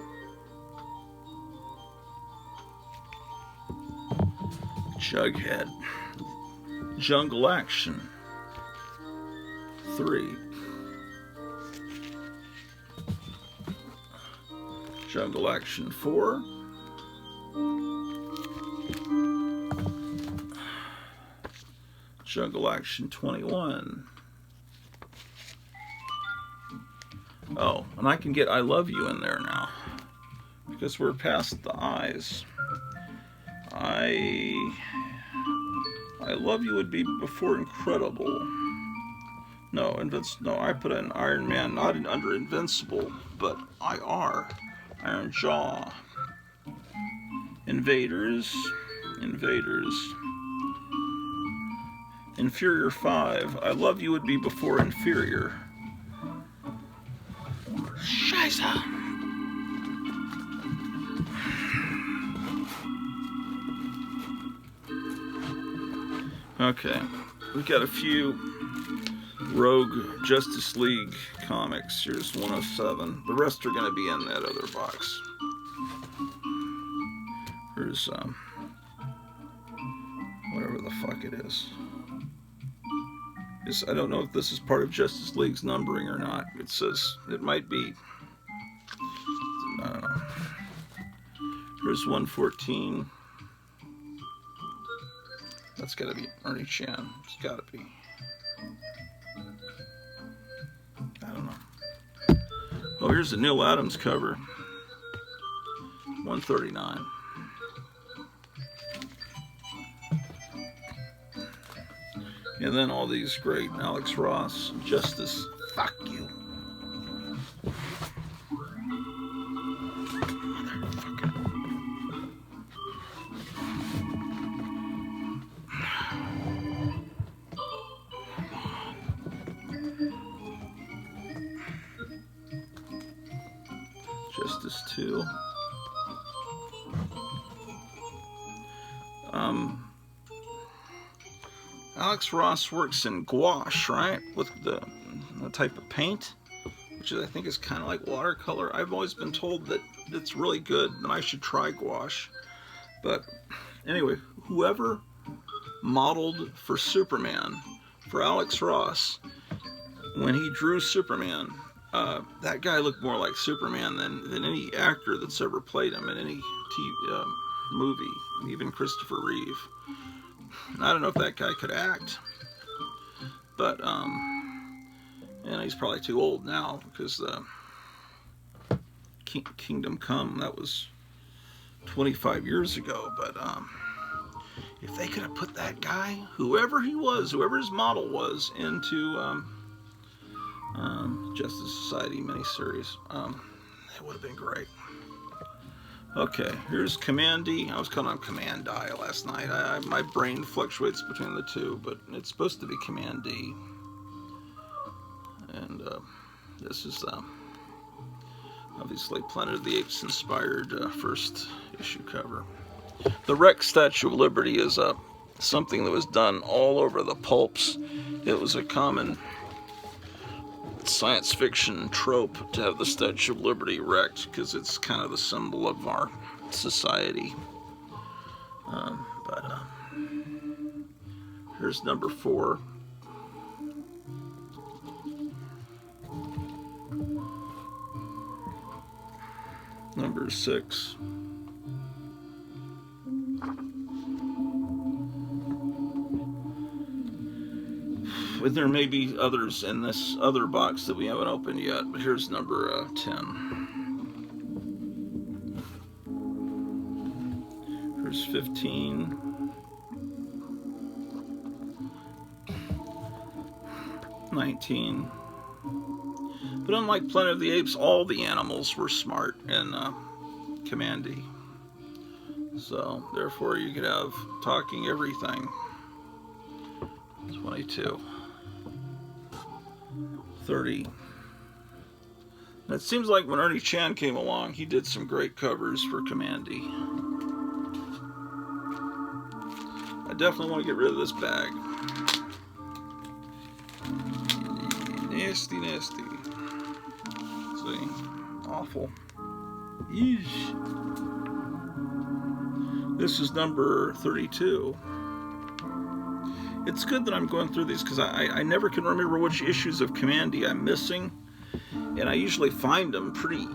Jughead. Jungle Action 3. Jungle Action 4. Jungle Action 21. Oh, and I can get I love you in there now. Because we're past the eyes. I love you would be before incredible. No, no, I put in Iron Man, not in under Invincible, but IR. Iron Jaw. Invaders. Inferior 5. I love you would be before Inferior. Scheiße. Okay, we've got a few Rogue Justice League comics. Here's 107. The rest are going to be in that other box. Here's whatever the fuck it is. I don't know if this is part of Justice League's numbering or not. It says it might be. I don't know. Here's 114. That's got to be Ernie Chan. It's got to be. I don't know. Oh, here's the Neil Adams cover. 139. And then all these great Alex Ross, Justice, fuck you. Motherfucker. Justice 2. Alex Ross works in gouache, right? With the type of paint, which I think is kind of like watercolor. I've always been told that it's really good and I should try gouache. But anyway, whoever modeled for Superman, for Alex Ross, when he drew Superman, that guy looked more like Superman than any actor that's ever played him in any TV, movie, even Christopher Reeve. I don't know if that guy could act, but and he's probably too old now because Kingdom Come, that was 25 years ago. But if they could have put that guy, whoever he was, whoever his model was, into Justice Society miniseries, it would have been great. Okay, here's Kamandi. I was calling him Command-I last night. My brain fluctuates between the two, but it's supposed to be Kamandi. And this is obviously Planet of the Apes inspired first issue cover. The Rex Statue of Liberty is something that was done all over the pulps. It was a common science fiction trope to have the Statue of Liberty wrecked because it's kind of the symbol of our society. Here's number 4. Number 6. There may be others in this other box that we haven't opened yet, but here's number 10. Here's 15. 19. But unlike Planet of the Apes, all the animals were smart in Kamandi. So, therefore, you could have talking everything. 22. 30. And it seems like when Ernie Chan came along, he did some great covers for Kamandi. I definitely want to get rid of this bag. Nasty, nasty. See? Awful. Yeesh. This is number 32. It's good that I'm going through these because I never can remember which issues of Kamandi I'm missing, and I usually find them pretty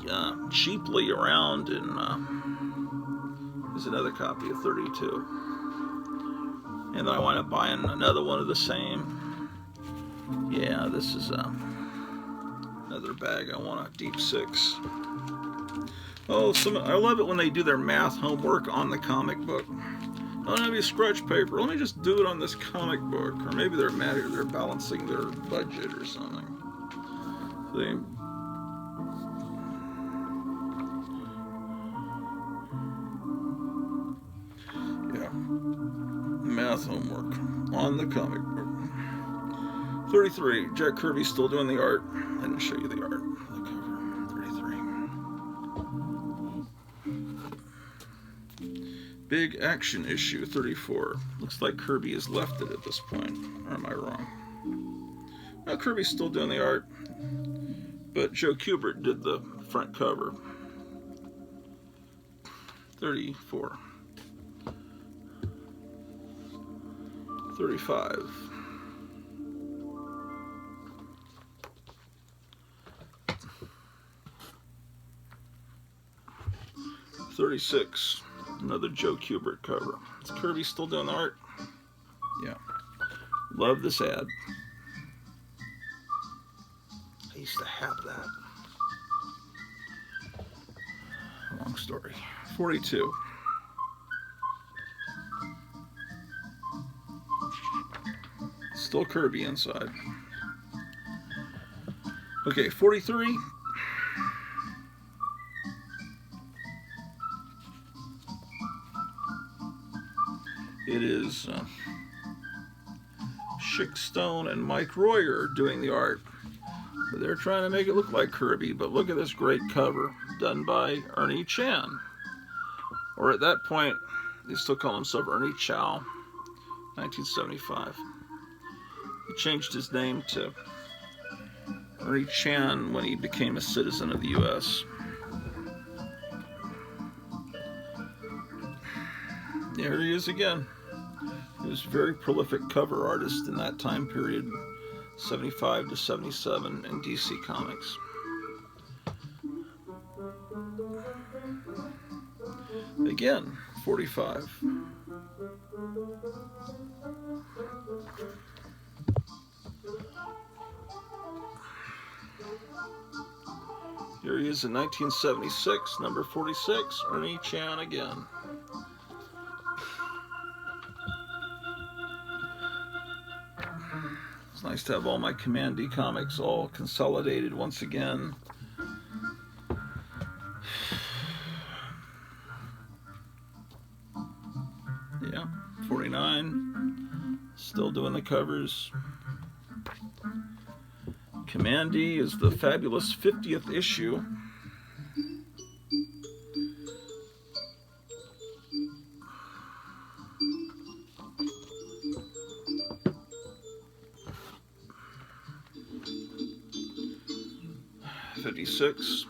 cheaply around. And there's another copy of 32, and then I wind up buying another one of the same. Yeah, this is another another bag. I want a deep 6. Oh, I love it when they do their math homework on the comic book. Don't have any scratch paper. Let me just do it on this comic book. Or maybe they're mad or they're balancing their budget or something. See? Yeah. Math homework on the comic book. 33. Jack Kirby's still doing the art. I didn't show you the art. The cover. 33. Big Action issue 34. Looks like Kirby has left it at this point. Or am I wrong? No, Kirby's still doing the art. But Joe Kubert did the front cover. 34. 35. 36. Another Joe Kubert cover. Is Kirby still doing the art? Yeah. Love this ad. I used to have that. Long story. 42. Still Kirby inside. Okay, 43. It is Schick Stone and Mike Royer doing the art. They're trying to make it look like Kirby, but look at this great cover done by Ernie Chan. Or at that point, they still call himself Ernie Chow. 1975. He changed his name to Ernie Chan when he became a citizen of the U.S. There he is again. He was a very prolific cover artist in that time period, 75 to 77 in DC Comics. Again, 45. Here he is in 1976, number 46, Ernie Chan again. It's nice to have all my Command-D comics all consolidated once again. Yeah, 49, still doing the covers. Command-D is the fabulous 50th issue. '56.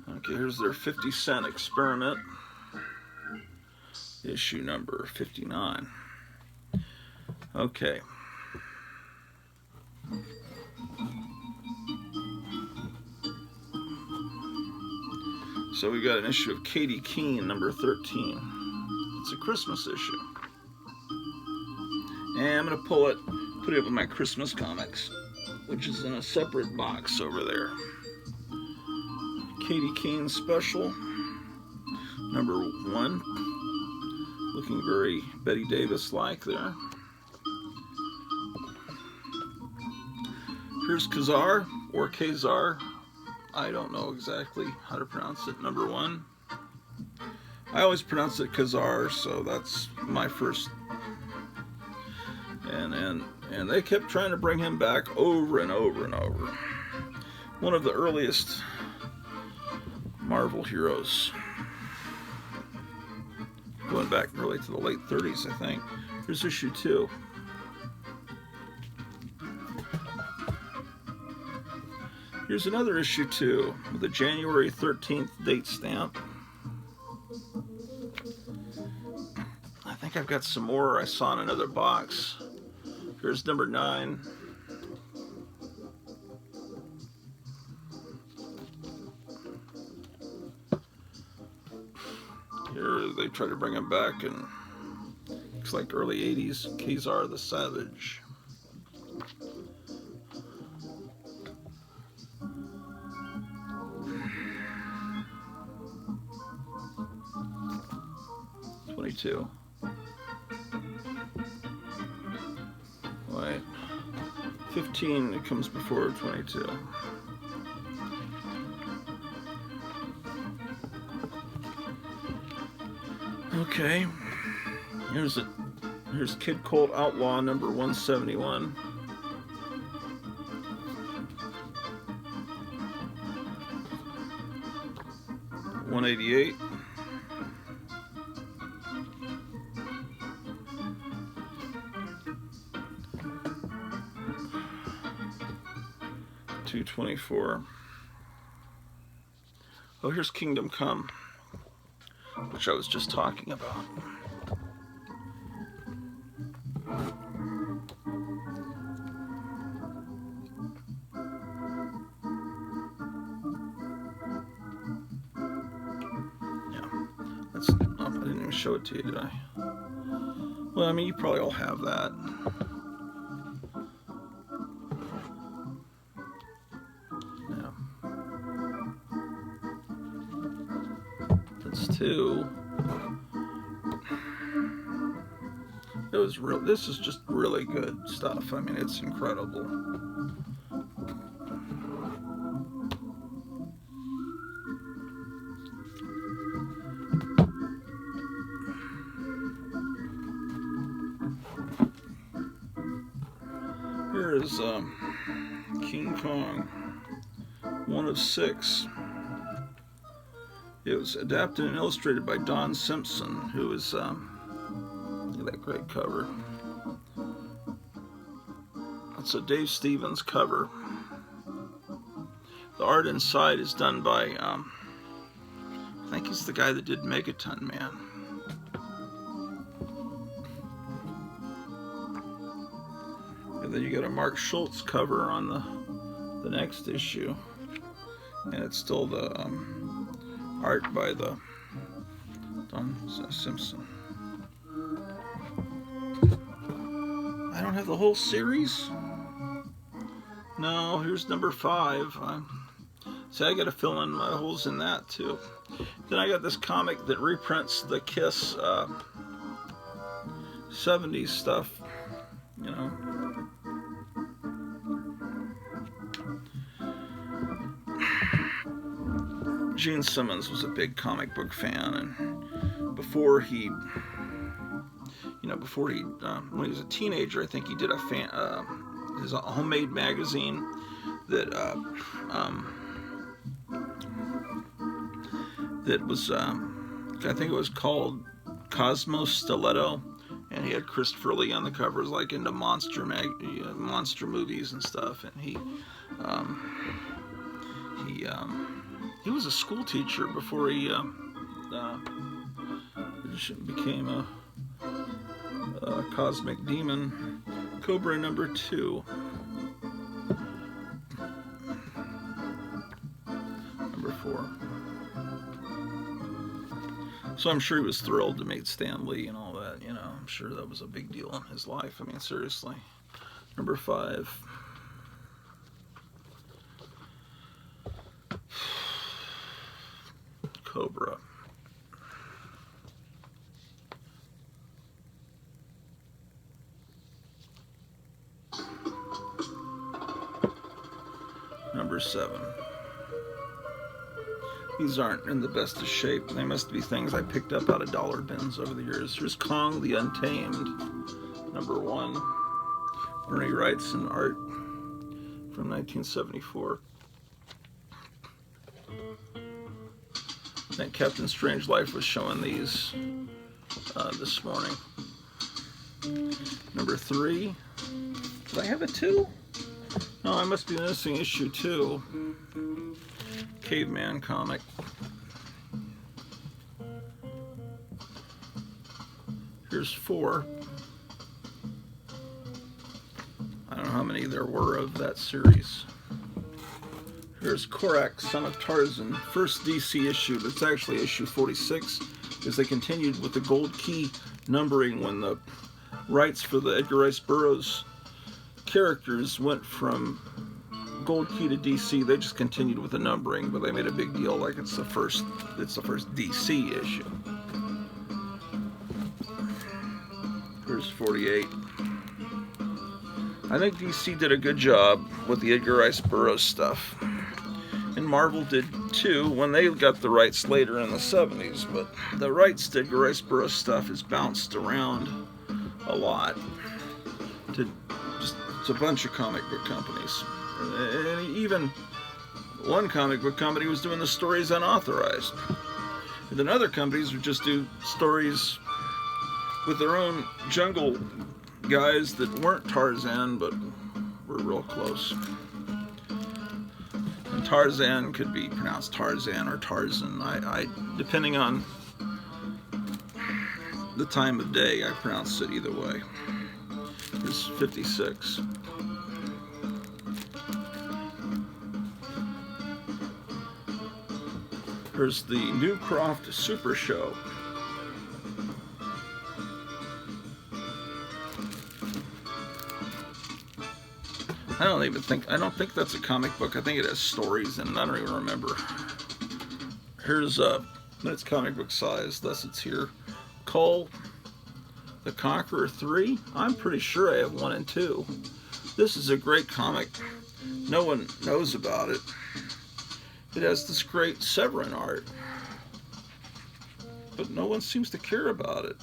Okay, here's their 50-cent experiment. Issue number 59. Okay. So we got an issue of Katie Keene, number 13. It's a Christmas issue. And I'm going to pull it, put it with my Christmas comics, which is in a separate box over there. Katie Keene special, number 1. Looking very Betty Davis-like there. Here's Kazar, or Kazar. I don't know exactly how to pronounce it. Number 1. I always pronounce it Kazar, so that's my first. And they kept trying to bring him back over and over and over. One of the earliest Marvel heroes. Going back really to the late 30s, I think. Here's issue 2. Here's another issue 2 with a January 13th date stamp. I think I've got some more I saw in another box. Here's number 9. Here they try to bring him back, and looks like early 80s, Kazar the Savage. 22. Right. 15, it comes before 22. Okay. Here's Kid Colt Outlaw number 171. $188. $224. Oh, here's Kingdom Come, which I was just talking about. I didn't even show it to you, did I? Well, I mean, you probably all have that. Yeah. That's 2. This is just really good stuff. I mean, it's incredible. Here is King Kong, 1 of 6. It was adapted and illustrated by Don Simpson, who is, look at that great cover. That's a Dave Stevens cover. The art inside is done by, I think he's the guy that did Megaton Man. And then you get a Mark Schultz cover on the next issue, and it's still the art by the Don Simpson. I don't have the whole series. No, here's number 5. See, I got to fill in my holes in that too. Then I got this comic that reprints the Kiss 70s stuff, you know. Gene Simmons was a big comic book fan, and before he, when he was a teenager, I think he did his homemade magazine that was, I think it was called Cosmos Stiletto, and he had Christopher Lee on the covers, like into monster movies and stuff, and he was a school teacher before he became a cosmic demon. Cobra number 2. Number 4. So I'm sure he was thrilled to meet Stan Lee and all that, you know. I'm sure that was a big deal in his life. I mean, seriously. Number 5. Cobra. Number 7. These aren't in the best of shape. They must be things I picked up out of dollar bins over the years. Here's Kong the Untamed, number 1. Bernie Wrightson art from 1974. I think Captain Strangelove was showing these this morning. Number 3. Did I have a 2? No, I must be missing issue 2. Caveman comic. Here's 4. I don't know how many there were of that series. Here's Korak, Son of Tarzan, first DC issue. That's actually issue 46, because they continued with the gold key numbering when the rights for the Edgar Rice Burroughs characters went from gold key to DC. They just continued with the numbering, but they made a big deal like it's the first DC issue. Here's 48. I think DC did a good job with the Edgar Rice Burroughs stuff. And Marvel did too when they got the rights later in the 70s. But the rights to Edgar Rice Burroughs stuff has bounced around a lot to just a bunch of comic book companies. And even one comic book company was doing the stories unauthorized. And then other companies would just do stories with their own jungle guys that weren't Tarzan but were real close. And Tarzan could be pronounced Tarzan or Tarzan. I depending on the time of day, I pronounce it either way. It's 56. Here's the New Croft Super Show. I don't think that's a comic book. I think it has stories in it. I don't even remember. Here's it's comic book size, thus it's here. Kull the Conqueror 3. I'm pretty sure I have 1 and 2. This is a great comic. No one knows about it. It has this great Severin art, but no one seems to care about it.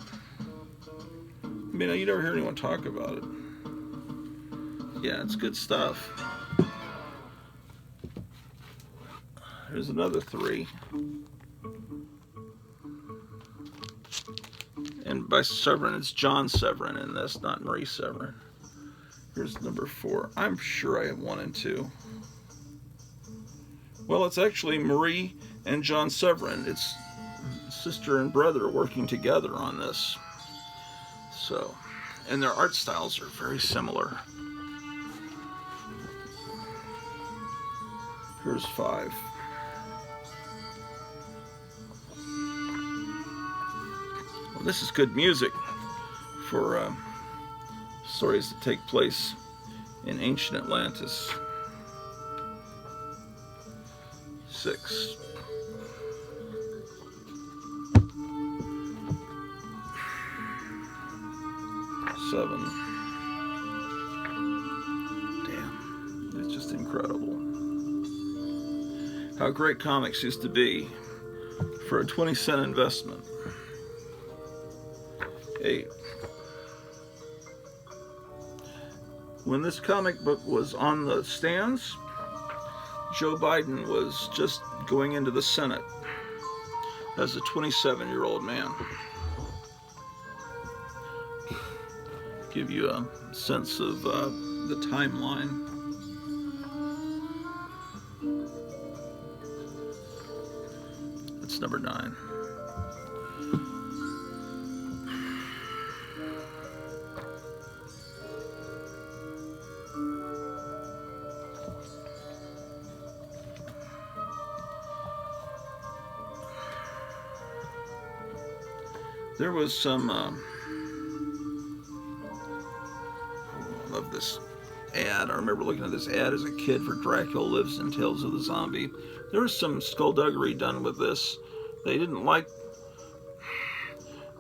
I mean, you never hear anyone talk about it. Yeah, it's good stuff. Here's another 3. And by Severin, it's John Severin in this, not Marie Severin. Here's number 4. I'm sure I have 1 and 2. Well, it's actually Marie and John Severin. It's sister and brother working together on this. So, and their art styles are very similar. Here's 5. Well, this is good music for stories that take place in ancient Atlantis. 6. Seven. Damn, it's just incredible. How great comics used to be for a 20-cent investment. 8. When this comic book was on the stands, Joe Biden was just going into the Senate as a 27-year-old man. Give you a sense of the timeline. That's number 9. There was some, I love this ad. I remember looking at this ad as a kid for Dracula Lives in Tales of the Zombie. There was some skullduggery done with this. They didn't like,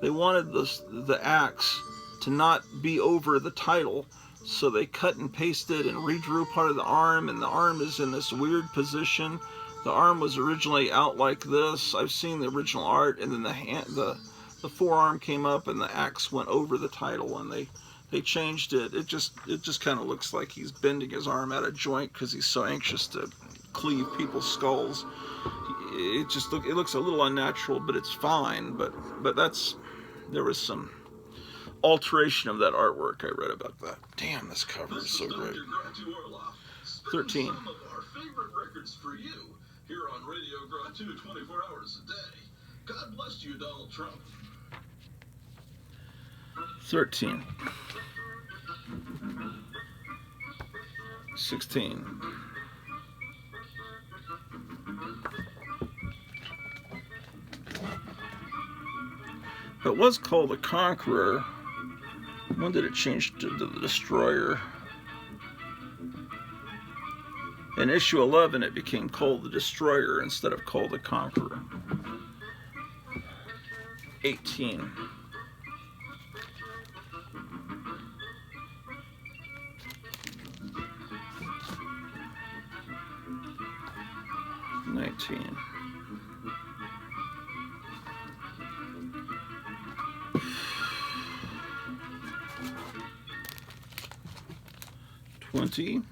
they wanted the axe to not be over the title, so they cut and pasted and redrew part of the arm, and the arm is in this weird position. The arm was originally out like this. I've seen the original art, and then the forearm came up and the axe went over the title, and they changed it. It just kind of looks like he's bending his arm out of joint because he's so anxious to cleave people's skulls. It looks a little unnatural, but it's fine. But there was some alteration of that artwork. I read about that. Damn, this cover is so great. 13. Some of our favorite records for you here on Radio Gratu 24 hours a day. God bless you, Donald Trump. 13. 16. It was called the Conqueror. When did it change to the Destroyer? In issue 11, it became called the Destroyer instead of called the Conqueror. 18. 19. $20.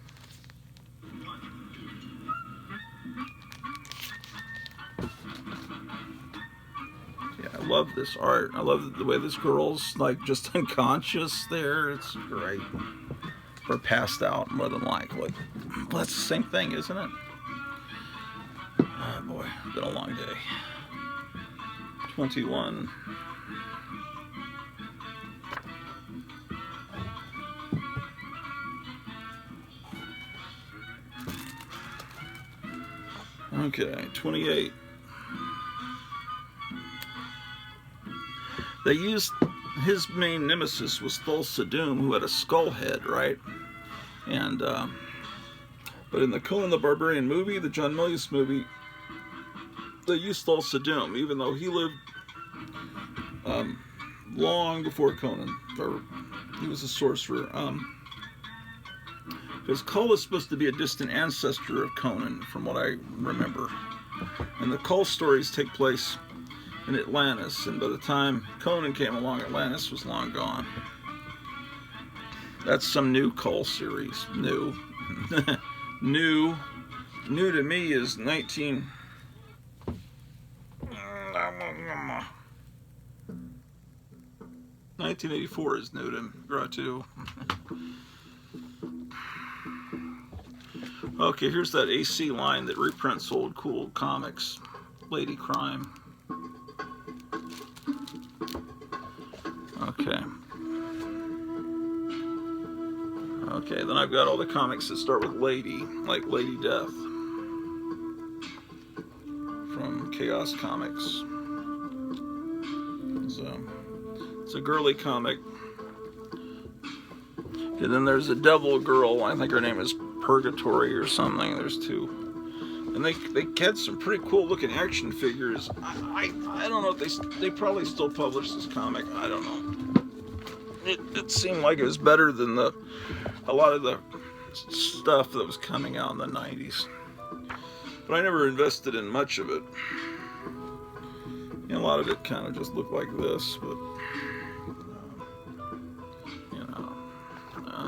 Yeah, I love this art. I love the way this girl's like just unconscious there. It's great. Or passed out, more than likely. Well, that's the same thing, isn't it? Oh boy, it's been a long day. 21. Okay, 28. They used, his main nemesis was Thulsa Doom, who had a skull head, right? And, but in the Conan the Barbarian movie, the John Milius movie, they used Thulsa Doom, even though he lived long before Conan, or he was a sorcerer. Because Kull is supposed to be a distant ancestor of Conan, from what I remember. And the Kull stories take place in Atlantis, and by the time Conan came along, Atlantis was long gone. That's some new Kull series. New. New to me is 1984 is new to Grotto. Okay, here's that AC line that reprints old cool comics. Lady Crime. Okay. Okay, then I've got all the comics that start with Lady, like Lady Death from Chaos Comics. It's a girly comic. And then there's a devil girl, I think her name is Purgatory or something. There's two. And they had some pretty cool looking action figures. I don't know if they probably still publish this comic. I don't know. It seemed like it was better than a lot of the stuff that was coming out in the 90s. But I never invested in much of it. You know, a lot of it kind of just looked like this, but you know,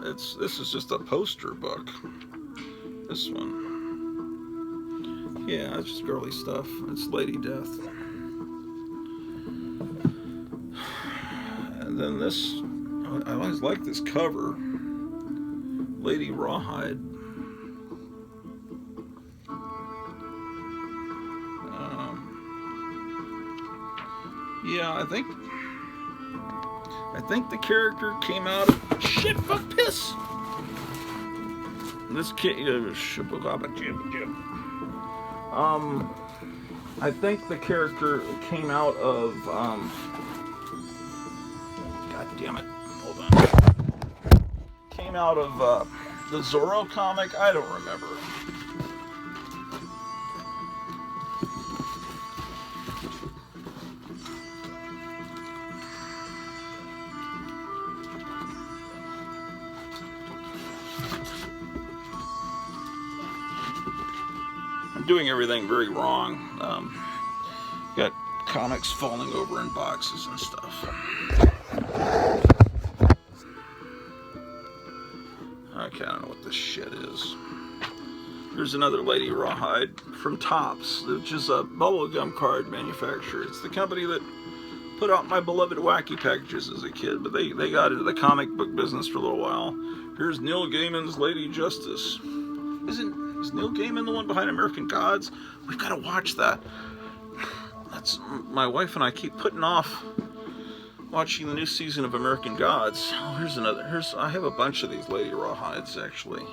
this is just a poster book. This one. Yeah, it's just girly stuff. It's Lady Death. And then this, I always like this cover. Lady Rawhide. Yeah, I think the character came out of shit, fuck, piss. This kid, I think the character came out of, God damn it, hold on. Came out of the Zorro comic. I don't remember. Doing everything very wrong. Got comics falling over in boxes and stuff. Okay, I don't know what this shit is. Here's another Lady Rawhide from Topps, which is a bubblegum card manufacturer. It's the company that put out my beloved Wacky packages as a kid, but they got into the comic book business for a little while. Here's Neil Gaiman's Lady Justice. Is Neil Gaiman the one behind American Gods? We've got to watch that. That's my wife and I keep putting off watching the new season of American Gods. Oh, here's another. I have a bunch of these Lady Rawhides actually.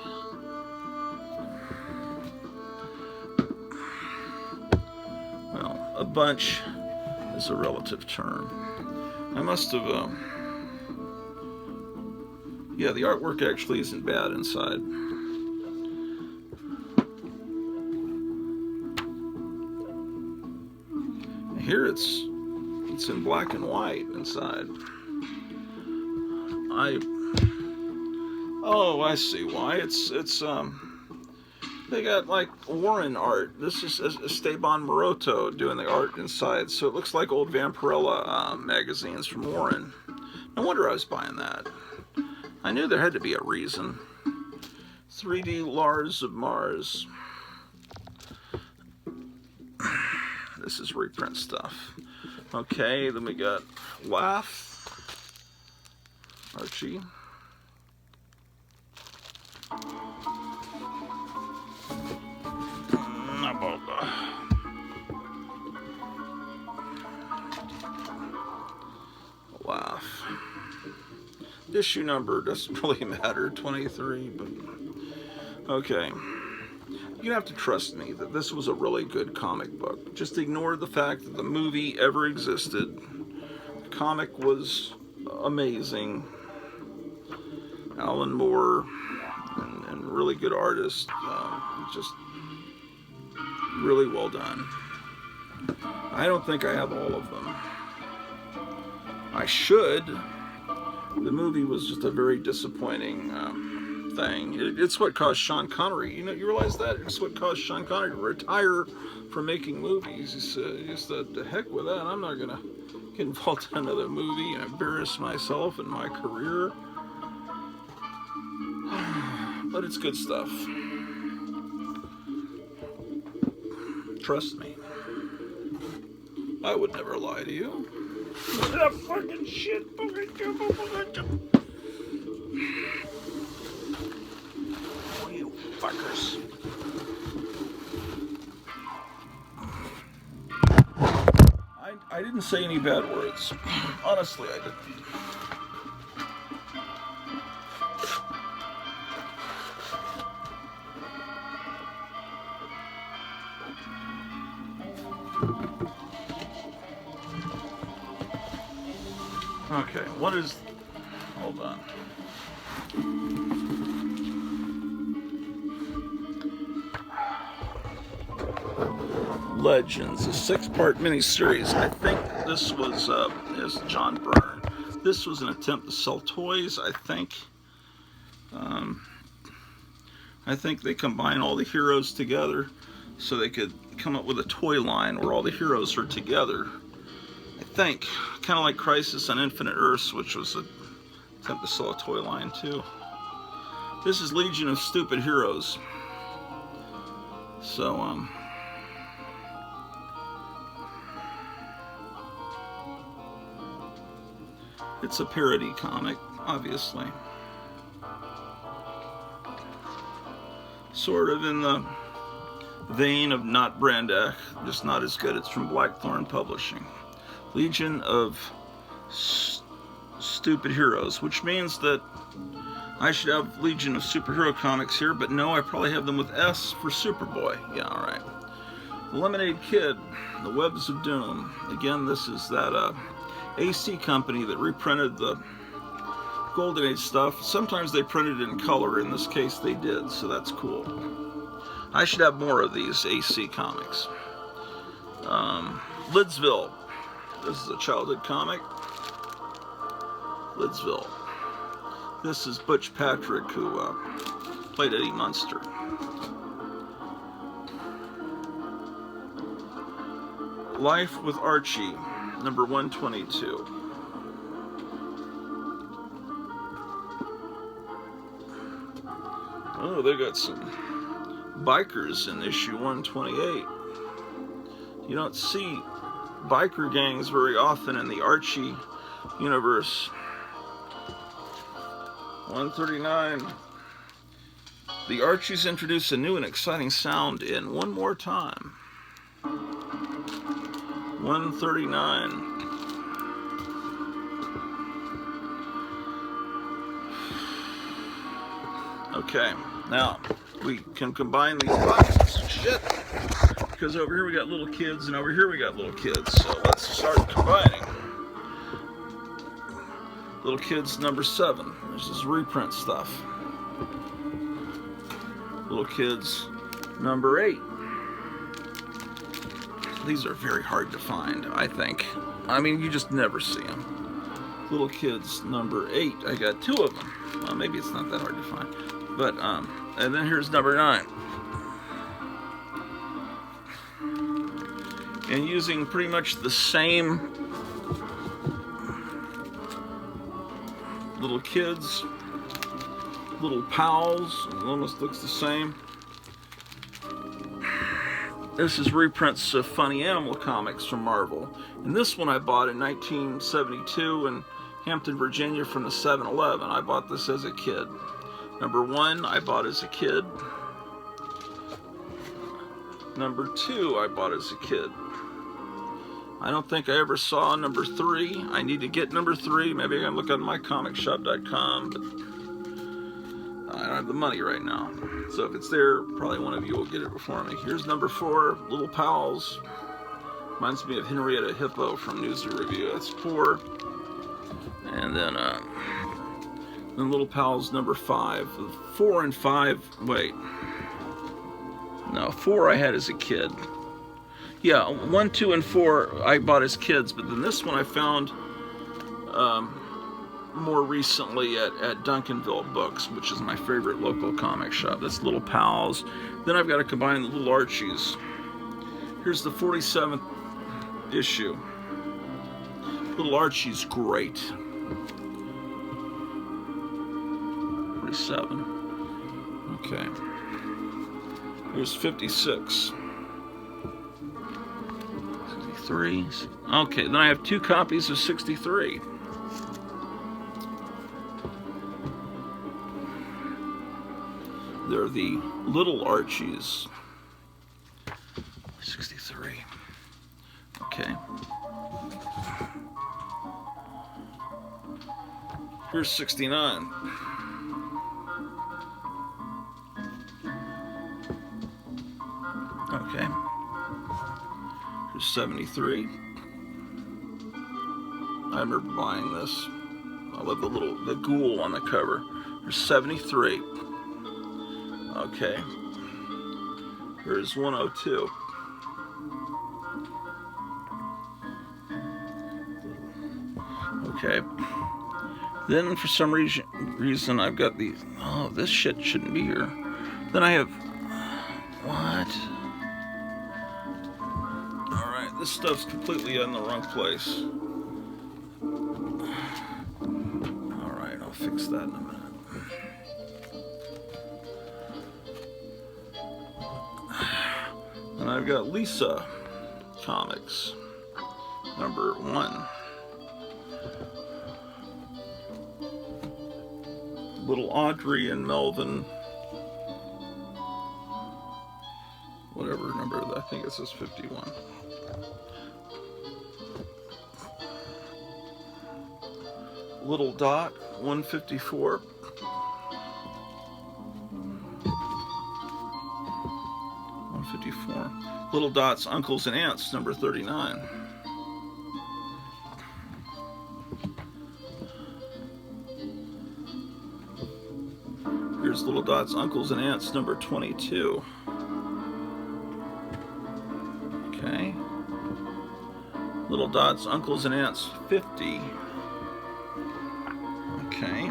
Well, a bunch is a relative term. I must have. Yeah, the artwork actually isn't bad inside. Here it's in black and white inside. I see why. It's They got like Warren art. This is Esteban Maroto doing the art inside, so it looks like old Vampirella magazines from Warren. No wonder I was buying that. I knew there had to be a reason. 3D Lars of Mars. This is reprint stuff. Okay, then we got Laugh. Archie. Laugh. Issue number doesn't really matter, 23, but okay. You have to trust me that this was a really good comic book. Just ignore the fact that the movie ever existed. The comic was amazing. Alan Moore and really good artist. Just really well done. I don't think I have all of them. I should. The movie was just a very disappointing thing. It's what caused Sean Connery. You realize that? It's what caused Sean Connery to retire from making movies. He said, the heck with that. I'm not going to get involved in another movie and embarrass myself and my career. But it's good stuff. Trust me. I would never lie to you. That fucking shit. Oh, you fuckers. I didn't say any bad words. Honestly, I didn't. Okay, what is... Hold on. Legends, a 6-part miniseries. I think this was is John Byrne. This was an attempt to sell toys, I think. I think they combine all the heroes together so they could come up with a toy line where all the heroes are together. I think, kind of like Crisis on Infinite Earths, which was an attempt to sell a toy line too. This is Legion of Stupid Heroes. So, it's a parody comic, obviously. Sort of in the vein of Not Brandak, just not as good. It's from Blackthorn Publishing. Legion of Stupid Heroes, which means that I should have Legion of Superhero Comics here, but no, I probably have them with S for Superboy. Yeah, alright. Lemonade Kid, The Webs of Doom. Again, this is that AC company that reprinted the Golden Age stuff. Sometimes they printed it in color. In this case, they did, so that's cool. I should have more of these AC comics. Lidsville. This is a childhood comic. Lidsville. This is Butch Patrick, who played Eddie Munster. Life with Archie, number 122. Oh, they got some bikers in issue 128. You don't see biker gangs very often in the Archie universe. 139. The Archies introduce a new and exciting sound in One More Time. 139. Okay, now we can combine these boxes. Shit. Because over here we got little kids and over here we got little kids. So let's start combining. Little Kids number 7. This is reprint stuff. Little Kids number 8. These are very hard to find, I think. I mean, you just never see them. Little Kids number 8. I got 2 of them. Well, maybe it's not that hard to find. But, and then here's number 9. and using pretty much the same little kids, little pals. It almost looks the same. This is reprints of Funny Animal comics from Marvel. And this one I bought in 1972 in Hampton, Virginia from the 7-Eleven. I bought this as a kid. Number 1 I bought as a kid. Number 2 I bought as a kid. I don't think I ever saw number 3. I need to get number 3. Maybe I can look on mycomicshop.com, but I don't have the money right now. So if it's there, probably one of you will get it before me. Here's number 4, Little Pals. Reminds me of Henrietta Hippo from News and Review. That's 4. And then Little Pals number 5. 4 and 5, wait. No, 4 I had as a kid. Yeah, 1, 2, and 4 I bought as kids, but then this one I found more recently at Duncanville Books, which is my favorite local comic shop. That's Little Pals. Then I've got to combine the Little Archies. Here's the 47th issue. Little Archie's great. 47. Okay. Here's 56. 63. Okay, then I have 2 copies of 63. They're the Little Archies. 63. Okay. Here's 69. Okay. Here's 73. I remember buying this. I love the ghoul on the cover. Here's 73. Okay. Here's 102. Okay. Then for some reason I've got these. Oh, this shit shouldn't be here. Then I have. What? Alright, this stuff's completely in the wrong place. Alright, I'll fix that in a minute. And I've got Lisa Comics, number 1. Little Audrey and Melvin, whatever number, I think it says 51. Little Dot, 154. Little Dot's Uncles and Aunts, number 39. Here's Little Dot's Uncles and Aunts, number 22. Okay. Little Dot's Uncles and Aunts, 50. Okay.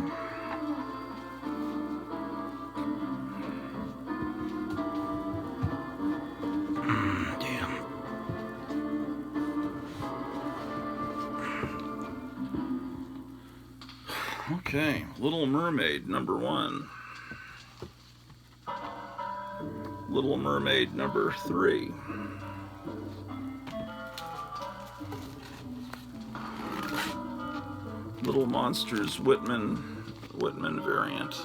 Okay, Little Mermaid, number 1. Little Mermaid, number 3. Little Monsters, Whitman variant.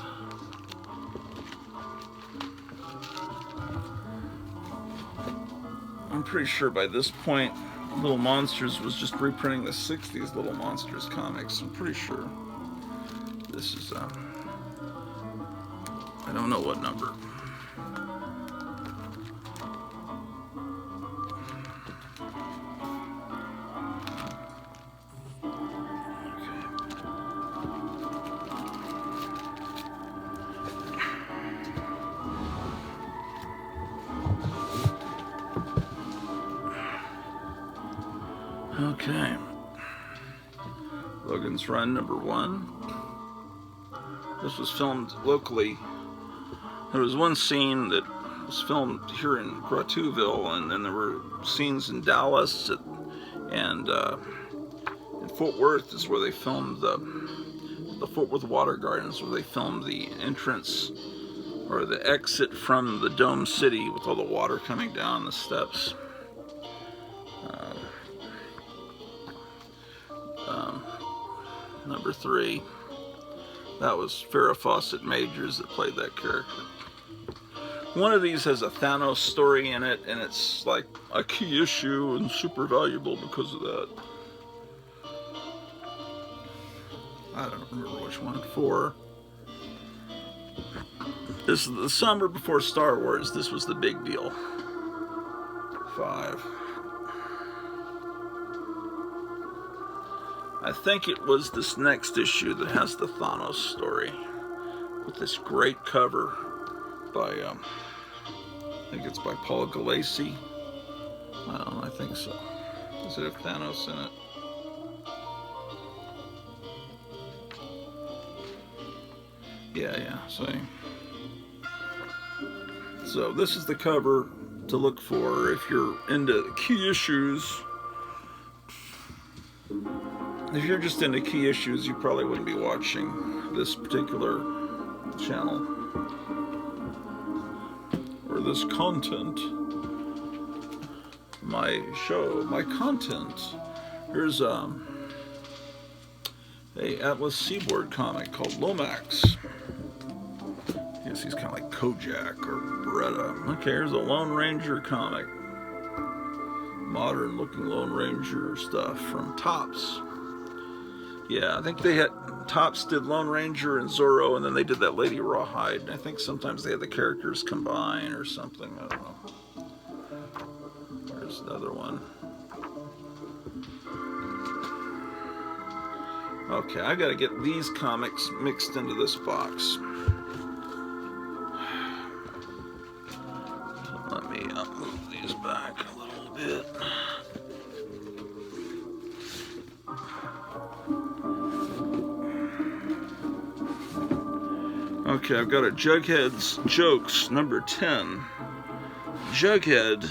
I'm pretty sure by this point, Little Monsters was just reprinting the 60s Little Monsters comics. I'm pretty sure. This is, I don't know what number. Okay. Logan's Run, number 1. This was filmed locally. There was one scene that was filmed here in Grotuville, and then there were scenes in Dallas, and in Fort Worth is where they filmed the Fort Worth Water Gardens, where they filmed the entrance or the exit from the Dome City with all the water coming down the steps. Number 3, that was Farrah Fawcett Majors that played that character. One of these has a Thanos story in it, and it's like a key issue and super valuable because of that. I don't remember which one. 4. This is the summer before Star Wars. This was the big deal. 5. I think it was this next issue that has the Thanos story with this great cover by, I think it's by Paul Galassi. I think so. Does it have Thanos in it? Yeah, so this is the cover to look for if you're into key issues. If you're just into key issues, you probably wouldn't be watching this particular channel or this content. My content. Here's a Atlas Seaboard comic called Lomax. I guess he's kind of like Kojak or Beretta. Okay, here's a Lone Ranger comic. Modern looking Lone Ranger stuff from Topps. Yeah, I think they had, Topps did Lone Ranger and Zorro, and then they did that Lady Rawhide. I think sometimes they had the characters combine or something. I don't know. There's another one. Okay, I gotta get these comics mixed into this box. Let me move these back a little bit. Okay, I've got a Jughead's Jokes, number 10. Jughead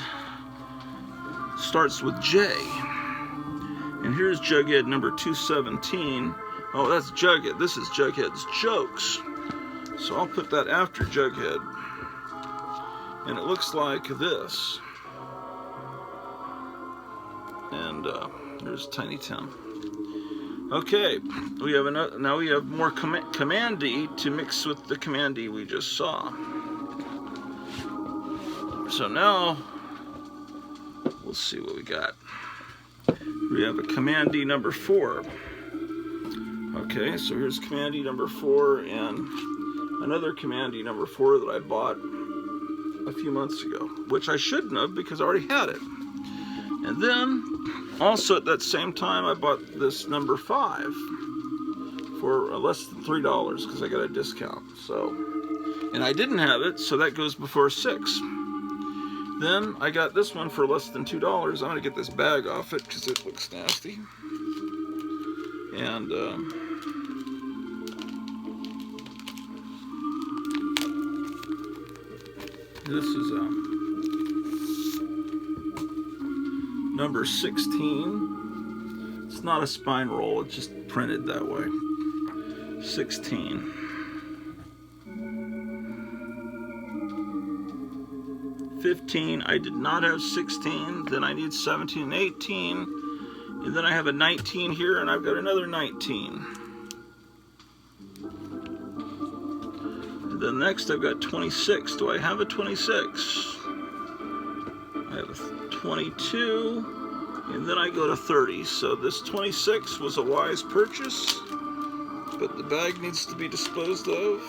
starts with J. And here's Jughead number 217. Oh, that's Jughead. This is Jughead's Jokes. So I'll put that after Jughead. And it looks like this. And there's Tiny Tim. Okay, we have another. Now we have more Commandy to mix with the Commandy we just saw. So now we'll see what we got. We have a Commandy number 4. Okay, so here's Commandy number 4 and another Commandy number 4 that I bought a few months ago, which I shouldn't have because I already had it. And then also at that same time I bought this number 5 for less than $3 because I got a discount. So, and I didn't have it, so that goes before 6. Then I got this one for less than $2. I'm gonna get this bag off it because it looks nasty. And this is number 16. It's not a spine roll, it's just printed that way. 16. 15, I did not have 16, then I need 17 and 18, and then I have a 19 here, and I've got another 19. And then next I've got 26. Do I have a 26? I have a 22, and then I go to 30. So this 26 was a wise purchase, but the bag needs to be disposed of.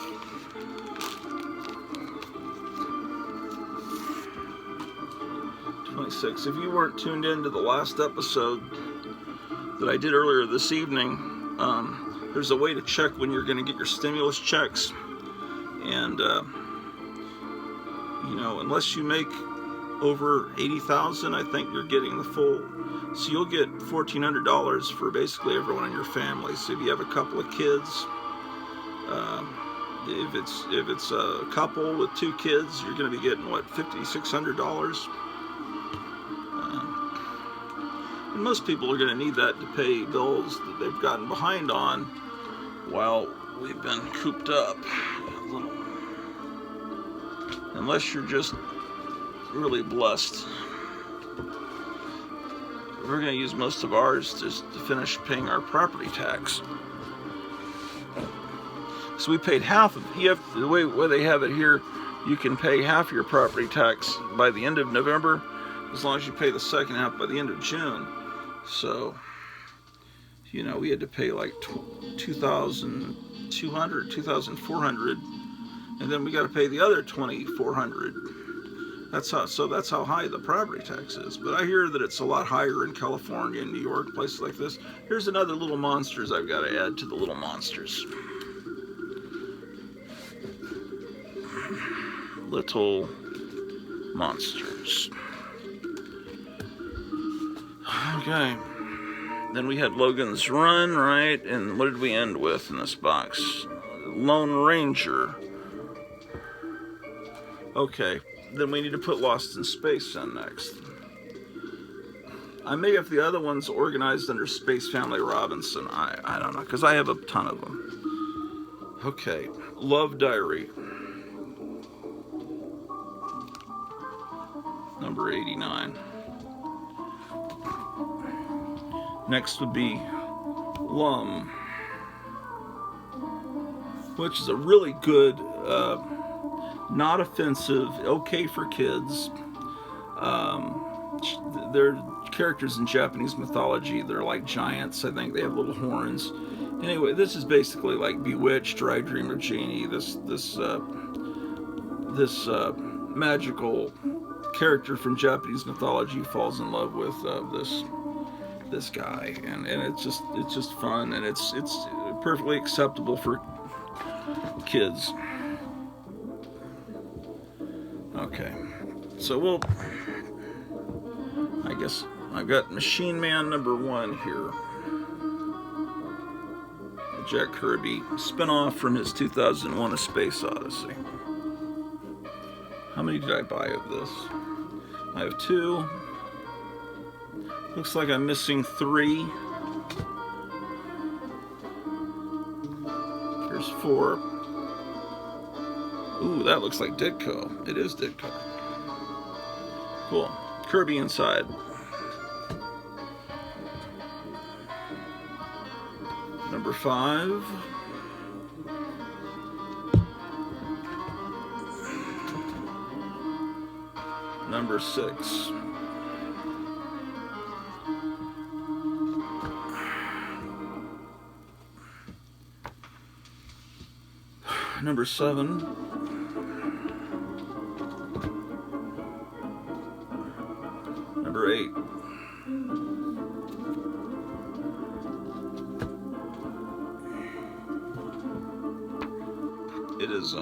If you weren't tuned in to the last episode that I did earlier this evening, there's a way to check when you're going to get your stimulus checks, and you know, unless you make over 80,000, I think you're getting the full. So you'll get $1,400 for basically everyone in your family. So if you have a couple of kids, If it's a couple with 2 kids, you're going to be getting what, $5,600. And most people are going to need that to pay bills that they've gotten behind on while we've been cooped up a little. Unless you're just really blessed. We're going to use most of ours just to finish paying our property tax. So we paid half of the way they have it here, you can pay half your property tax by the end of November, as long as you pay the second half by the end of June. So, you know, we had to pay like $2,200, $2,400, and then we got to pay the other $2,400. That's how high the property tax is. But I hear that it's a lot higher in California and New York, places like this. Here's another Little Monsters I've got to add to the Little Monsters. Little Monsters. Okay. Then we had Logan's Run, right? And what did we end with in this box? Lone Ranger. Okay. Then we need to put Lost in Space in next. I may have the other ones organized under Space Family Robinson. I don't know, because I have a ton of them. Okay. Love Diary. Number 89. Next would be Lum, which is a really good, not offensive, okay for kids. They're characters in Japanese mythology. They're like giants. I think they have little horns. Anyway, this is basically like Bewitched or I Dream of Jeannie. This magical character from Japanese mythology falls in love with this guy, and it's just fun, and it's perfectly acceptable for kids. Okay, so I guess I've got Machine Man number 1 here. Jack Kirby, spin-off from his 2001 A Space Odyssey. How many did I buy of this? I have 2. Looks like I'm missing 3. Here's 4. Ooh, that looks like Ditko. It is Ditko. Cool. Kirby inside. Number 5. Number 6. Number 7. Number 8. It is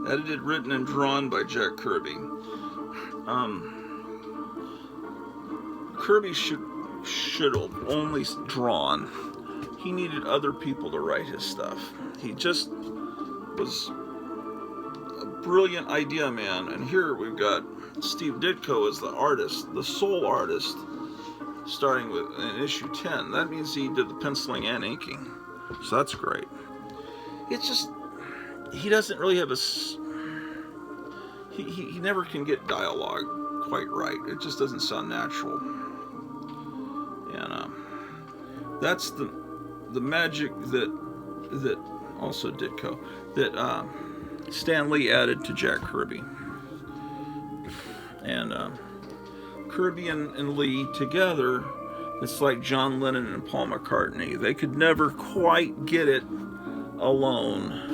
edited, written, and drawn by Jack Kirby. Kirby should have only drawn. He needed other people to write his stuff. He just was a brilliant idea man. And here we've got Steve Ditko as the artist, the sole artist, starting with in issue 10. That means he did the penciling and inking. So that's great. It's just, he doesn't really have he never can get dialogue quite right. It just doesn't sound natural. And that's the magic that also Ditko, that Stan Lee added to Jack Kirby. And Kirby and Lee together, it's like John Lennon and Paul McCartney. They could never quite get it alone.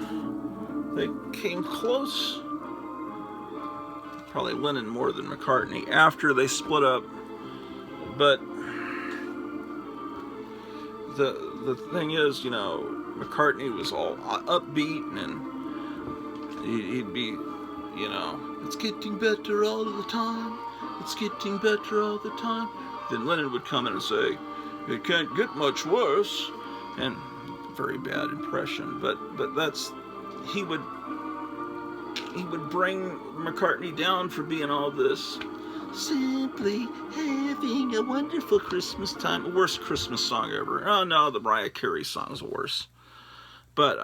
They came close, probably Lennon more than McCartney, after they split up. But the thing is, you know, McCartney was all upbeat, and he'd be, you know, it's getting better all the time, it's getting better all the time. Then Lennon would come in and say, it can't get much worse. And very bad impression, but that's he would bring McCartney down for being all this. Simply having a wonderful Christmas time. Worst Christmas song ever. Oh no, the Mariah Carey song's worse. But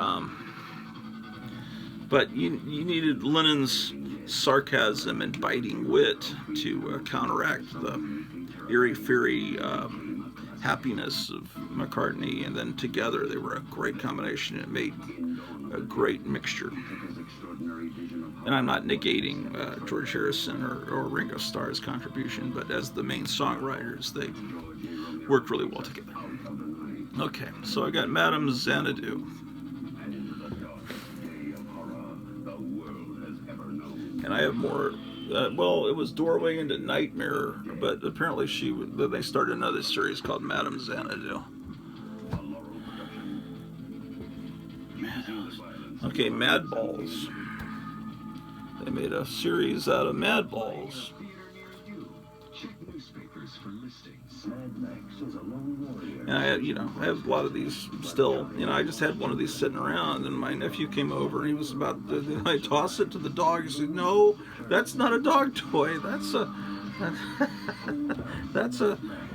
you needed Lennon's sarcasm and biting wit to counteract the airy-fairy happiness of McCartney, and then together they were a great combination. It made a great mixture. And I'm not negating George Harrison or Ringo Starr's contribution, but as the main songwriters, they worked really well together. Okay, so I got Madame Xanadu. And I have more. Well, it was Doorway into Nightmare, but apparently they started another series called Madame Xanadu. Okay, Madballs. They made a series out of Madballs. And I have a lot of these still. I just had one of these sitting around, and my nephew came over, and he was about to, I toss it to the dog. He said, "No, that's not a dog toy. That's a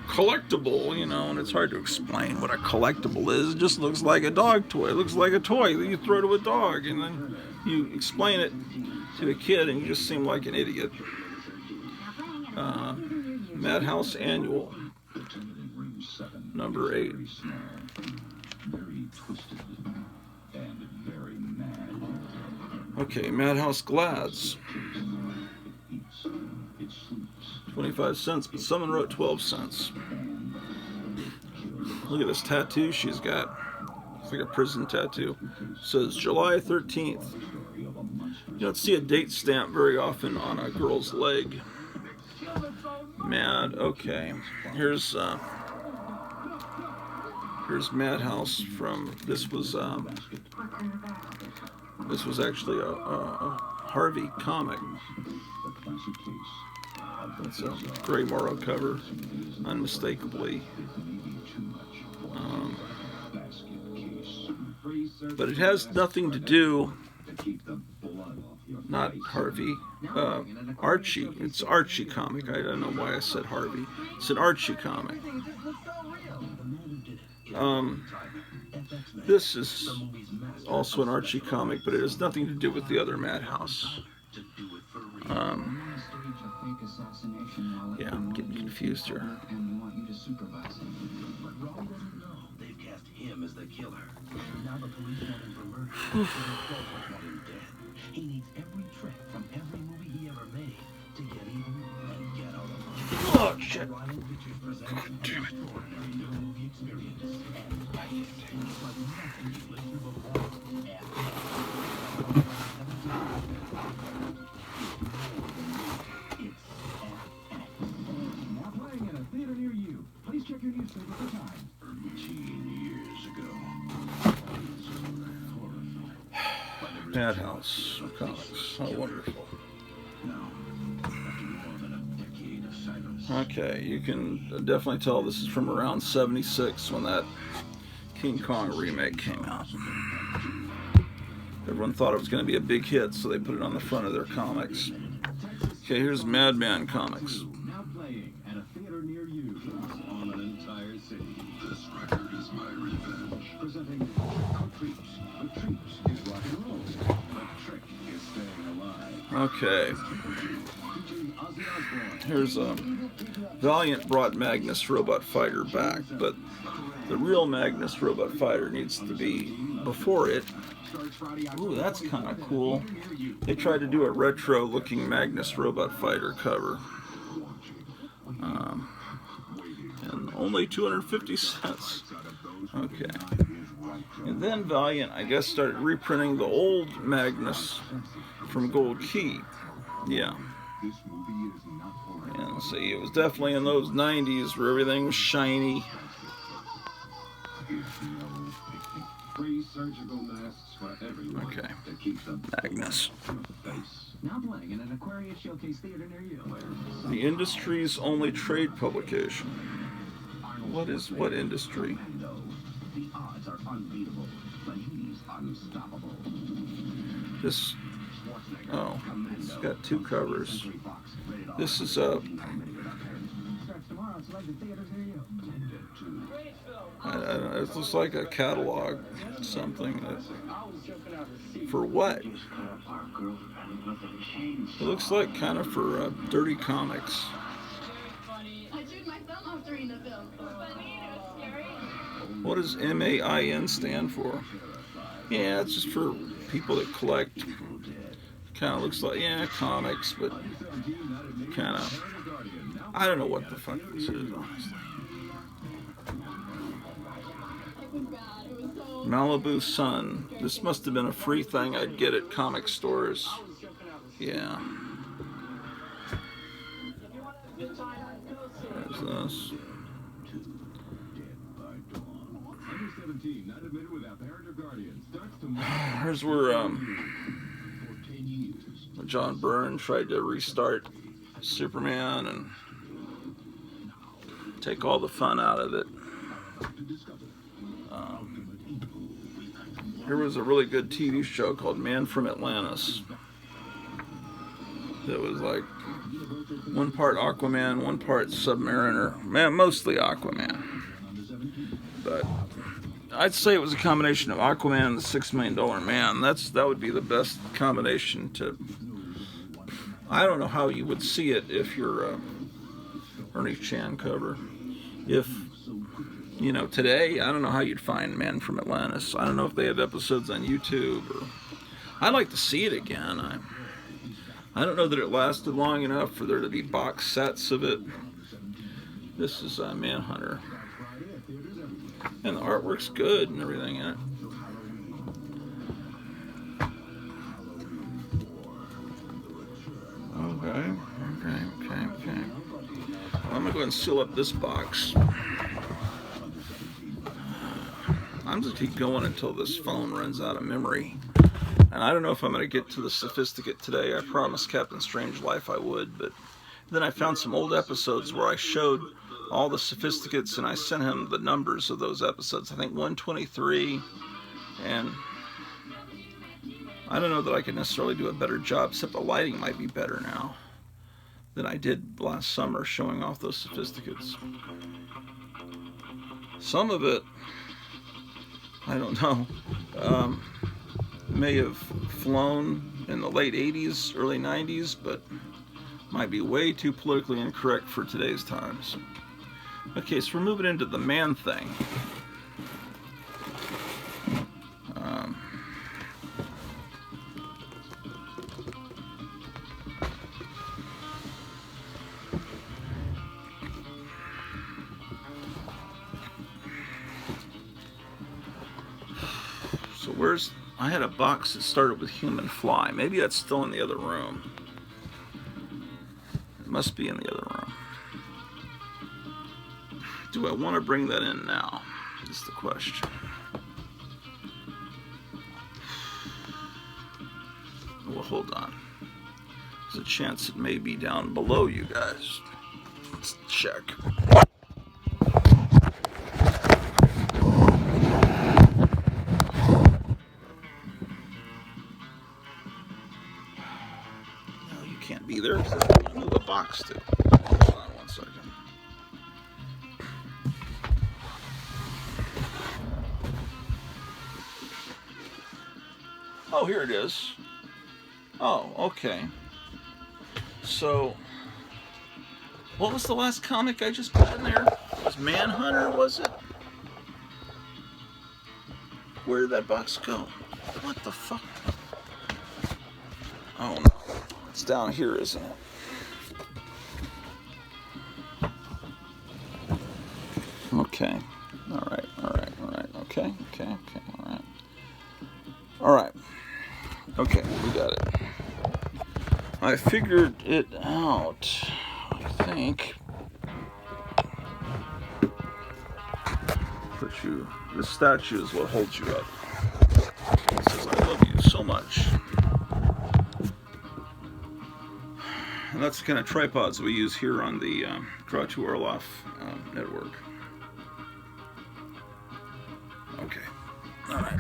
collectible, and it's hard to explain what a collectible is. It just looks like a dog toy. It looks like a toy that you throw to a dog, and then you explain it to a kid, and you just seem like an idiot." Madhouse Annual, number 8. Okay, Madhouse Glads, 25 cents, but someone wrote 12 cents. Look at this tattoo she's got. It's like a prison tattoo. It says July 13th. You don't see a date stamp very often on a girl's leg. Okay. Here's Madhouse from, this was actually a Harvey comic. It's a Gray Morrow cover, unmistakably. But it has nothing to do, not Harvey, Archie. It's Archie comic. I don't know why I said Harvey. It's an Archie comic. This is also an Archie comic, but it has nothing to do with the other Madhouse. Yeah, I'm getting confused here. He needs every trick from every movie he ever made to get even and get out of it. Oh, shit. God damn it. Now playing in a theater near you. Please check your newspaper for time. 13 years ago. Madhouse comics. How wonderful. Okay, you can definitely tell this is from around 76 when that King Kong remake came out. Everyone thought it was going to be a big hit, so they put it on the front of their comics. Okay, here's Madman Comics. Now playing at a theater near you on an entire city. This record is my revenge. Presenting Trick or Treats. The treats is rock and roll. The trick is staying alive. Okay. Here's Valiant brought Magnus Robot Fighter back, but the real Magnus Robot Fighter needs to be before it. Ooh, that's kind of cool. They tried to do a retro-looking Magnus Robot Fighter cover. And only 250 cents. Okay. And then Valiant, I guess, started reprinting the old Magnus from Gold Key. Yeah. And see, it was definitely in those 90s where everything was shiny. Okay. Magnus. The industry's only trade publication. What industry? The odds are unbeatable. This, oh, it's got two covers. This is I don't know, it looks like a catalog, something that, for what? It looks like kind of for dirty comics. What does MAIN stand for? Yeah, it's just for people that collect. Kind of looks like, yeah, comics, but kind of, I don't know what the fuck this is, honestly. Malibu Sun. This must have been a free thing I'd get at comic stores. Yeah. There's this. Here's where John Byrne tried to restart Superman and take all the fun out of it. Here was a really good TV show called Man from Atlantis. That was like one part Aquaman, one part Submariner. Man, mostly Aquaman. But I'd say it was a combination of Aquaman and the $6 Million Man. That would be the best combination to. I don't know how you would see it if you're Ernie Chan cover. If, you know, today, I don't know how you'd find Man from Atlantis. I don't know if they have episodes on YouTube. Or I'd like to see it again. I don't know that it lasted long enough for there to be box sets of it. This is Manhunter. And the artwork's good and everything in it. Okay. I'm gonna go ahead and seal up this box. I'm just keep going until this phone runs out of memory. And I don't know if I'm gonna get to the Sophisticate today. I promised Captain Strangelove I would, but then I found some old episodes where I showed all the Sophisticates and I sent him the numbers of those episodes. I think 123, and I don't know that I could necessarily do a better job, except the lighting might be better now than I did last summer showing off those Sophisticates. Some of it, I don't know, may have flown in the late 80s, early 90s, but might be way too politically incorrect for today's times. Okay, so we're moving into the Man Thing. So where's, I had a box that started with Human Fly. Maybe that's still in the other room. It must be in the other room. Do I want to bring that in now? Is the question. Well, hold on. There's a chance it may be down below you guys. Let's check. No, you can't be there. Move a box to. Hold on 1 second. Oh, here it is. Oh, okay. So, what was the last comic I just put in there? It was Manhunter, was it? Where did that box go? What the fuck? Oh no. It's down here, isn't it? Okay. Alright. Okay. Alright. Okay, we got it. I figured it out, I think. Put you, the statue is what holds you up. It says, I love you so much. And that's the kind of tripods we use here on the Kratu Orloff network. Okay. Alright.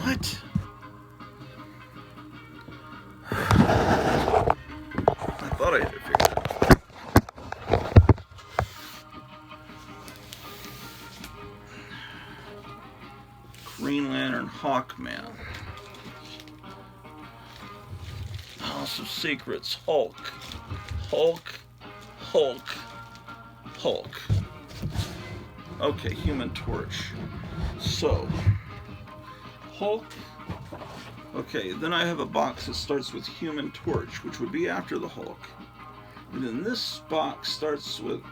What? I thought I had it figured out. Green Lantern, Hawkman. House of Secrets, Hulk. Hulk. Okay, Human Torch. So, Hulk. Okay, then I have a box that starts with Human Torch, which would be after the Hulk. And then this box starts with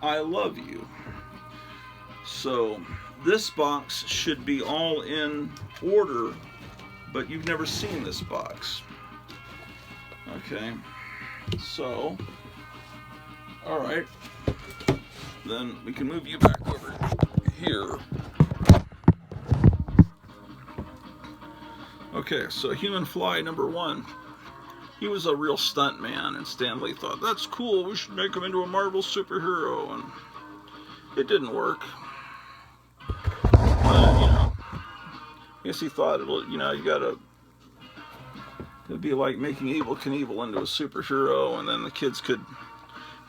I Love You. So, this box should be all in order, but you've never seen this box. Okay, so, alright, then we can move you back over here. Okay, so Human Fly number 1. He was a real stunt man, and Stan Lee thought, that's cool, we should make him into a Marvel superhero, and it didn't work. I guess he thought, you gotta, it'd be like making Evel Knievel into a superhero, and then the kids could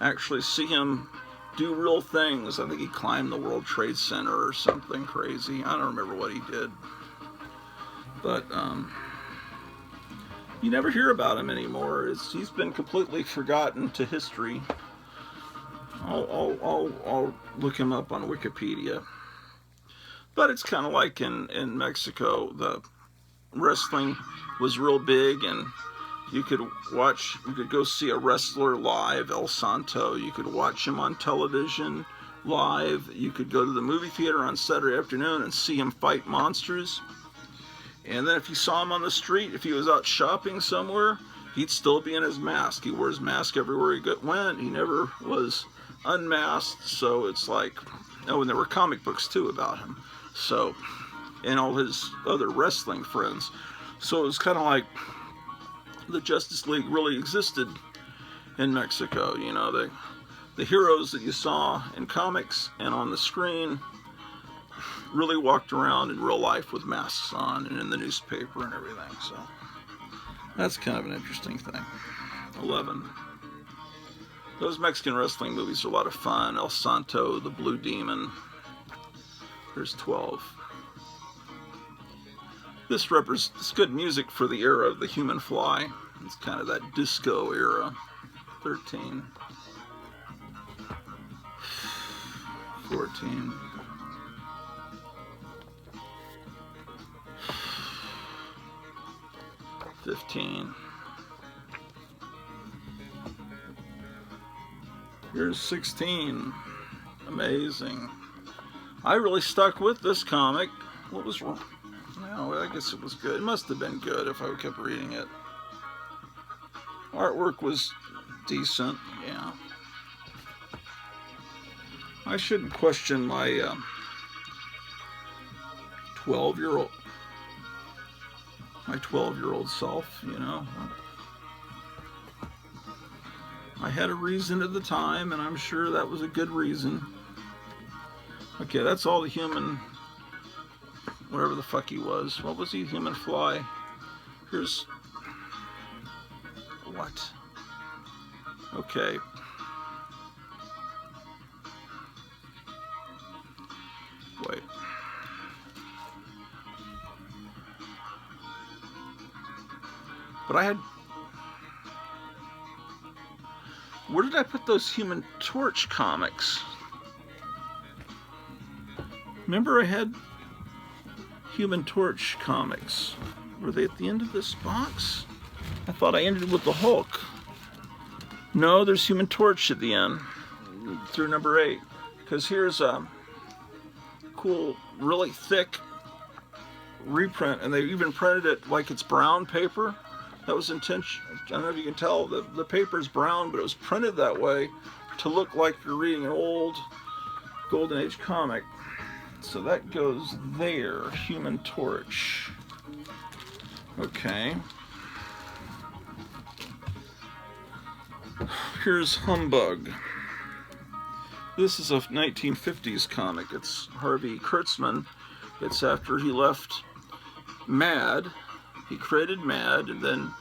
actually see him do real things. I think he climbed the World Trade Center or something crazy. I don't remember what he did. But, you never hear about him anymore. He's been completely forgotten to history. I'll look him up on Wikipedia. But it's kind of like in Mexico, the wrestling was real big, and you could go see a wrestler live, El Santo. You could watch him on television live. You could go to the movie theater on Saturday afternoon and see him fight monsters. And then if you saw him on the street, if he was out shopping somewhere, he'd still be in his mask. He wore his mask everywhere he went. He never was unmasked. So it's like, and there were comic books too about him. So, and all his other wrestling friends. So it was kind of like the Justice League really existed in Mexico. The heroes that you saw in comics and on the screen really walked around in real life with masks on and in the newspaper and everything. So that's kind of an interesting thing. 11. Those Mexican wrestling movies are a lot of fun. El Santo, the Blue Demon. There's 12. This represents good music for the era of the Human Fly. It's kind of that disco era. 13. 14. 15. Here's 16. Amazing. I really stuck with this comic. What was wrong? No, I guess it was good. It must have been good if I kept reading it. Artwork was decent, yeah. I shouldn't question my 12-year-old self, I had a reason at the time, and I'm sure that was a good reason. Okay, that's all the Human, whatever the fuck he was. What was he? Human Fly. Here's, what? Okay. Wait. But I had, where did I put those Human Torch comics? Remember I had Human Torch comics. Were they at the end of this box? I thought I ended with the Hulk. No, there's Human Torch at the end, through number 8. Because here's a cool, really thick reprint, and they even printed it like it's brown paper. That was intentional. I don't know if you can tell, the paper's brown, but it was printed that way to look like you're reading an old Golden Age comic. So that goes there, Human Torch. Okay. Here's Humbug. This is a 1950s comic. It's Harvey Kurtzman. It's after he left Mad. He created Mad, and then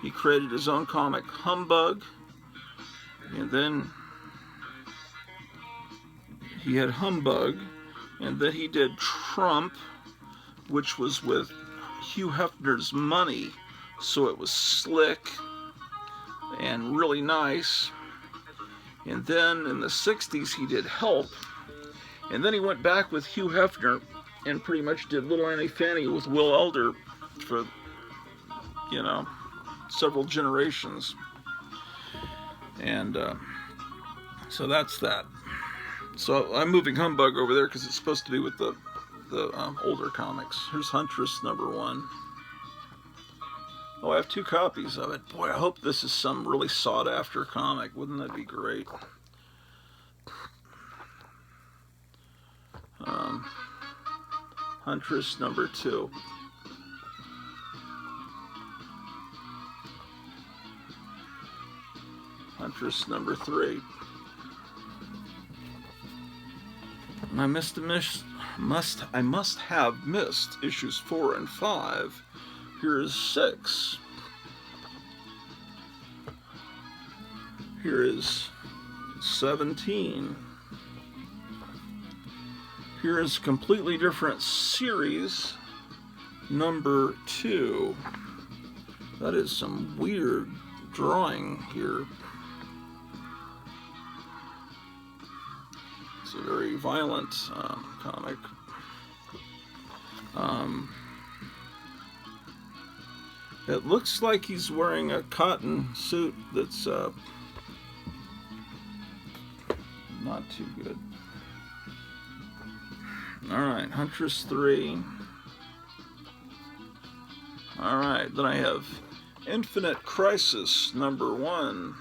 he created his own comic, Humbug. And then he had Humbug, and then he did Trump, which was with Hugh Hefner's money. So it was slick and really nice. And then in the 60s he did Help, and then he went back with Hugh Hefner and pretty much did Little Annie Fanny with Will Elder for, you know, several generations. And so that's that. So I'm moving Humbug over there because it's supposed to be with the older comics. Here's Huntress #1. Oh, I have 2 copies of it. Boy, I hope this is some really sought-after comic. Wouldn't that be great? Huntress #2. Huntress #3. I must have missed issues 4 and 5. Here is 6. Here is 17. Here is a completely different series, #2. That is some weird drawing here. It's a very violent comic. It looks like he's wearing a cotton suit that's not too good. Alright, Huntress 3. Alright, then I have Infinite Crisis #1.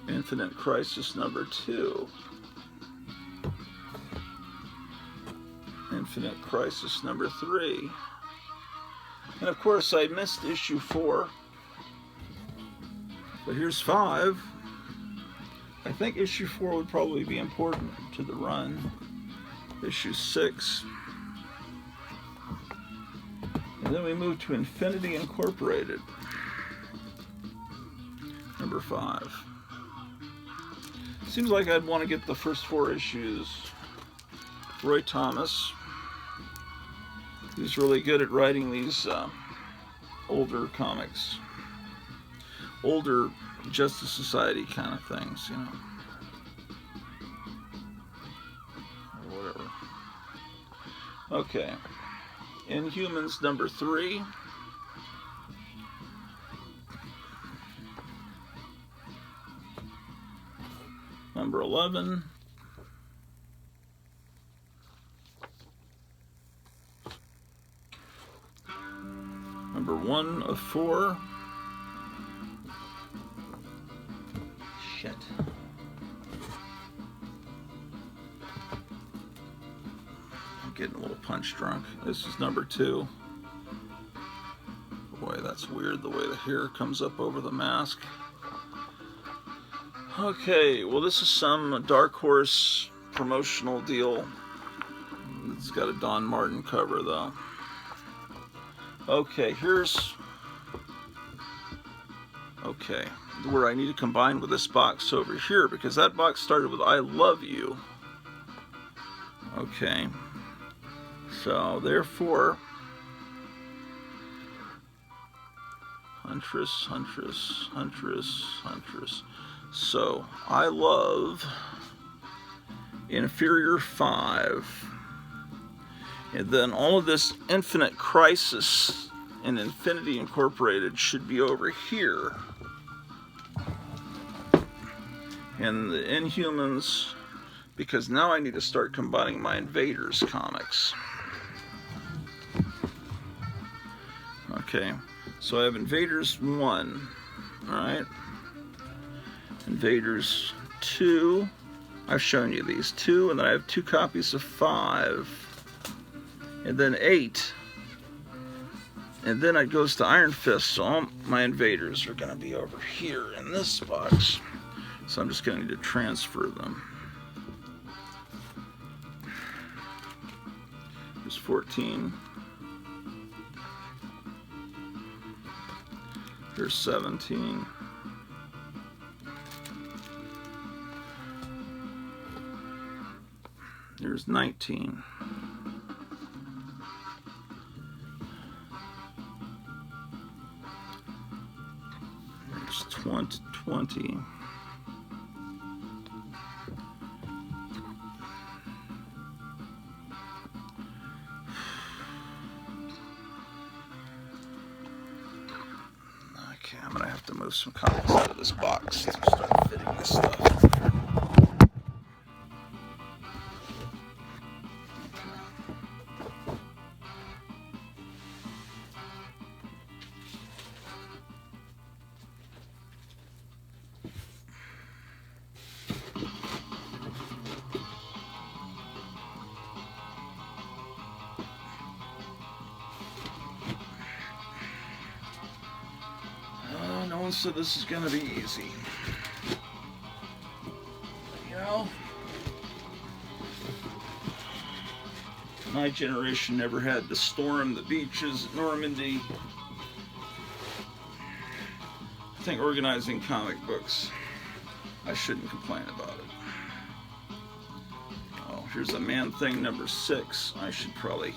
Infinite Crisis #2. Infinite Crisis #3. And of course I missed issue 4. But here's 5. I think issue 4 would probably be important to the run. Issue 6. And then we move to Infinity Incorporated. #5. Seems like I'd want to get the first 4 issues. Roy Thomas. He's really good at writing these older comics. Older Justice Society kind of things, you know. Or whatever. Okay. Inhumans #3. #11. #1 of 4. Shit. I'm getting a little punch drunk. This is #2. Boy, that's weird the way the hair comes up over the mask. Okay, well this is some Dark Horse promotional deal. It's got a Don Martin cover though. Okay, here's... Okay, where I need to combine with this box over here, because that box started with I Love You. Okay, so therefore... Huntress, Huntress, Huntress, Huntress. So, I love Inferior 5. And then all of this Infinite Crisis and Infinity Incorporated should be over here. And the Inhumans, because now I need to start combining my Invaders comics. Okay, so I have Invaders 1, alright? Invaders 2, I've shown you these 2, and then I have 2 copies of 5, and then 8, And then it goes to Iron Fist, so all my invaders are going to be over here in this box. So I'm just going to need to transfer them. There's 14. Here's 17. Here's 19. There's 20. Okay, I'm gonna have to move some comics out of this box to start fitting this stuff. No one said this is gonna be easy. You know, my generation never had to storm the beaches at Normandy. I think organizing comic books, I shouldn't complain about it. Oh, here's a Man-Thing number 6. I should probably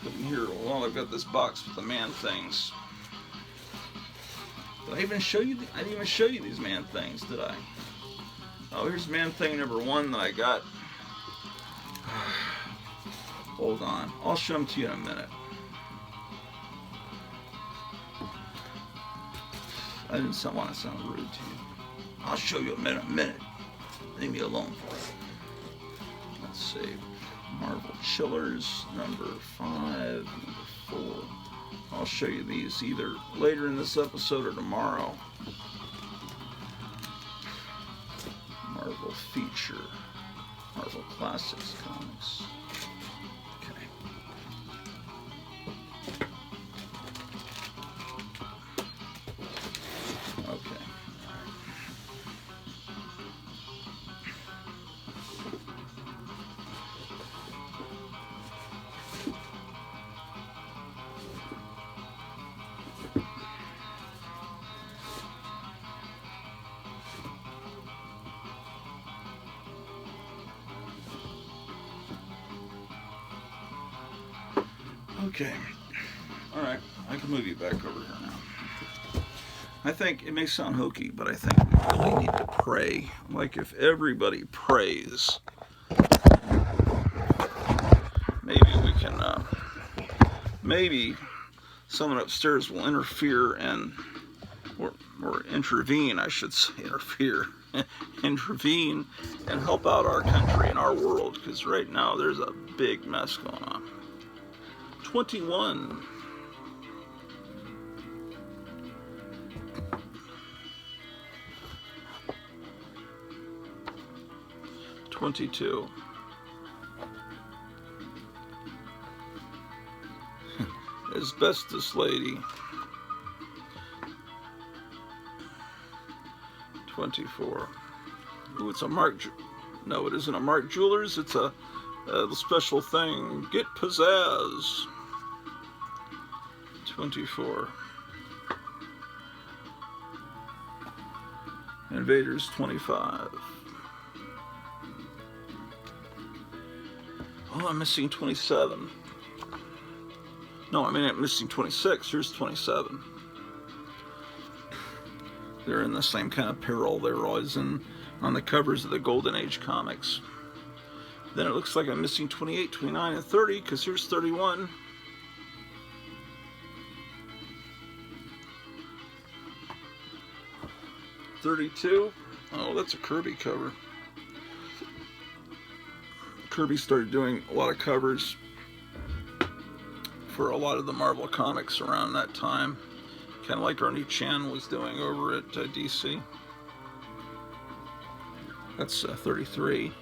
put in here while I've got this box with the Man-Things. Did I even show you? I didn't even show you these Man-Things, did I? Oh, here's Man-Thing number 1 that I got. Hold on, I'll show them to you in a minute. I didn't want to sound rude to you. I'll show you in a minute. Leave me alone for it. Let's see. Marvel Chillers number 5, number 4. I'll show you these either later in this episode or tomorrow. Marvel Feature, Marvel Classics Comics. Okay. Okay. Okay. All right. I can move you back over here now. I think it may sound hokey, but I think we really need to pray. Like if everybody prays, maybe we can, maybe someone upstairs will interfere and, or intervene, I should say, intervene and help out our country and our world, because right now there's a big mess going on. 21. $22. Asbestos Lady. 24. Ooh, it's a Mark. No, it isn't a Mark Jewelers. It's a special thing. Get Pizzazz. 24. Invaders 25. Oh, I'm missing 27. No, I mean I'm missing 26. Here's 27. They're in the same kind of peril they were always in on the covers of the Golden Age comics. Then it looks like I'm missing 28, 29, and 30, because here's 31. $32. Oh, that's a Kirby cover. Kirby started doing a lot of covers for a lot of the Marvel comics around that time. Kind of like Ernie Chan was doing over at DC. That's 33.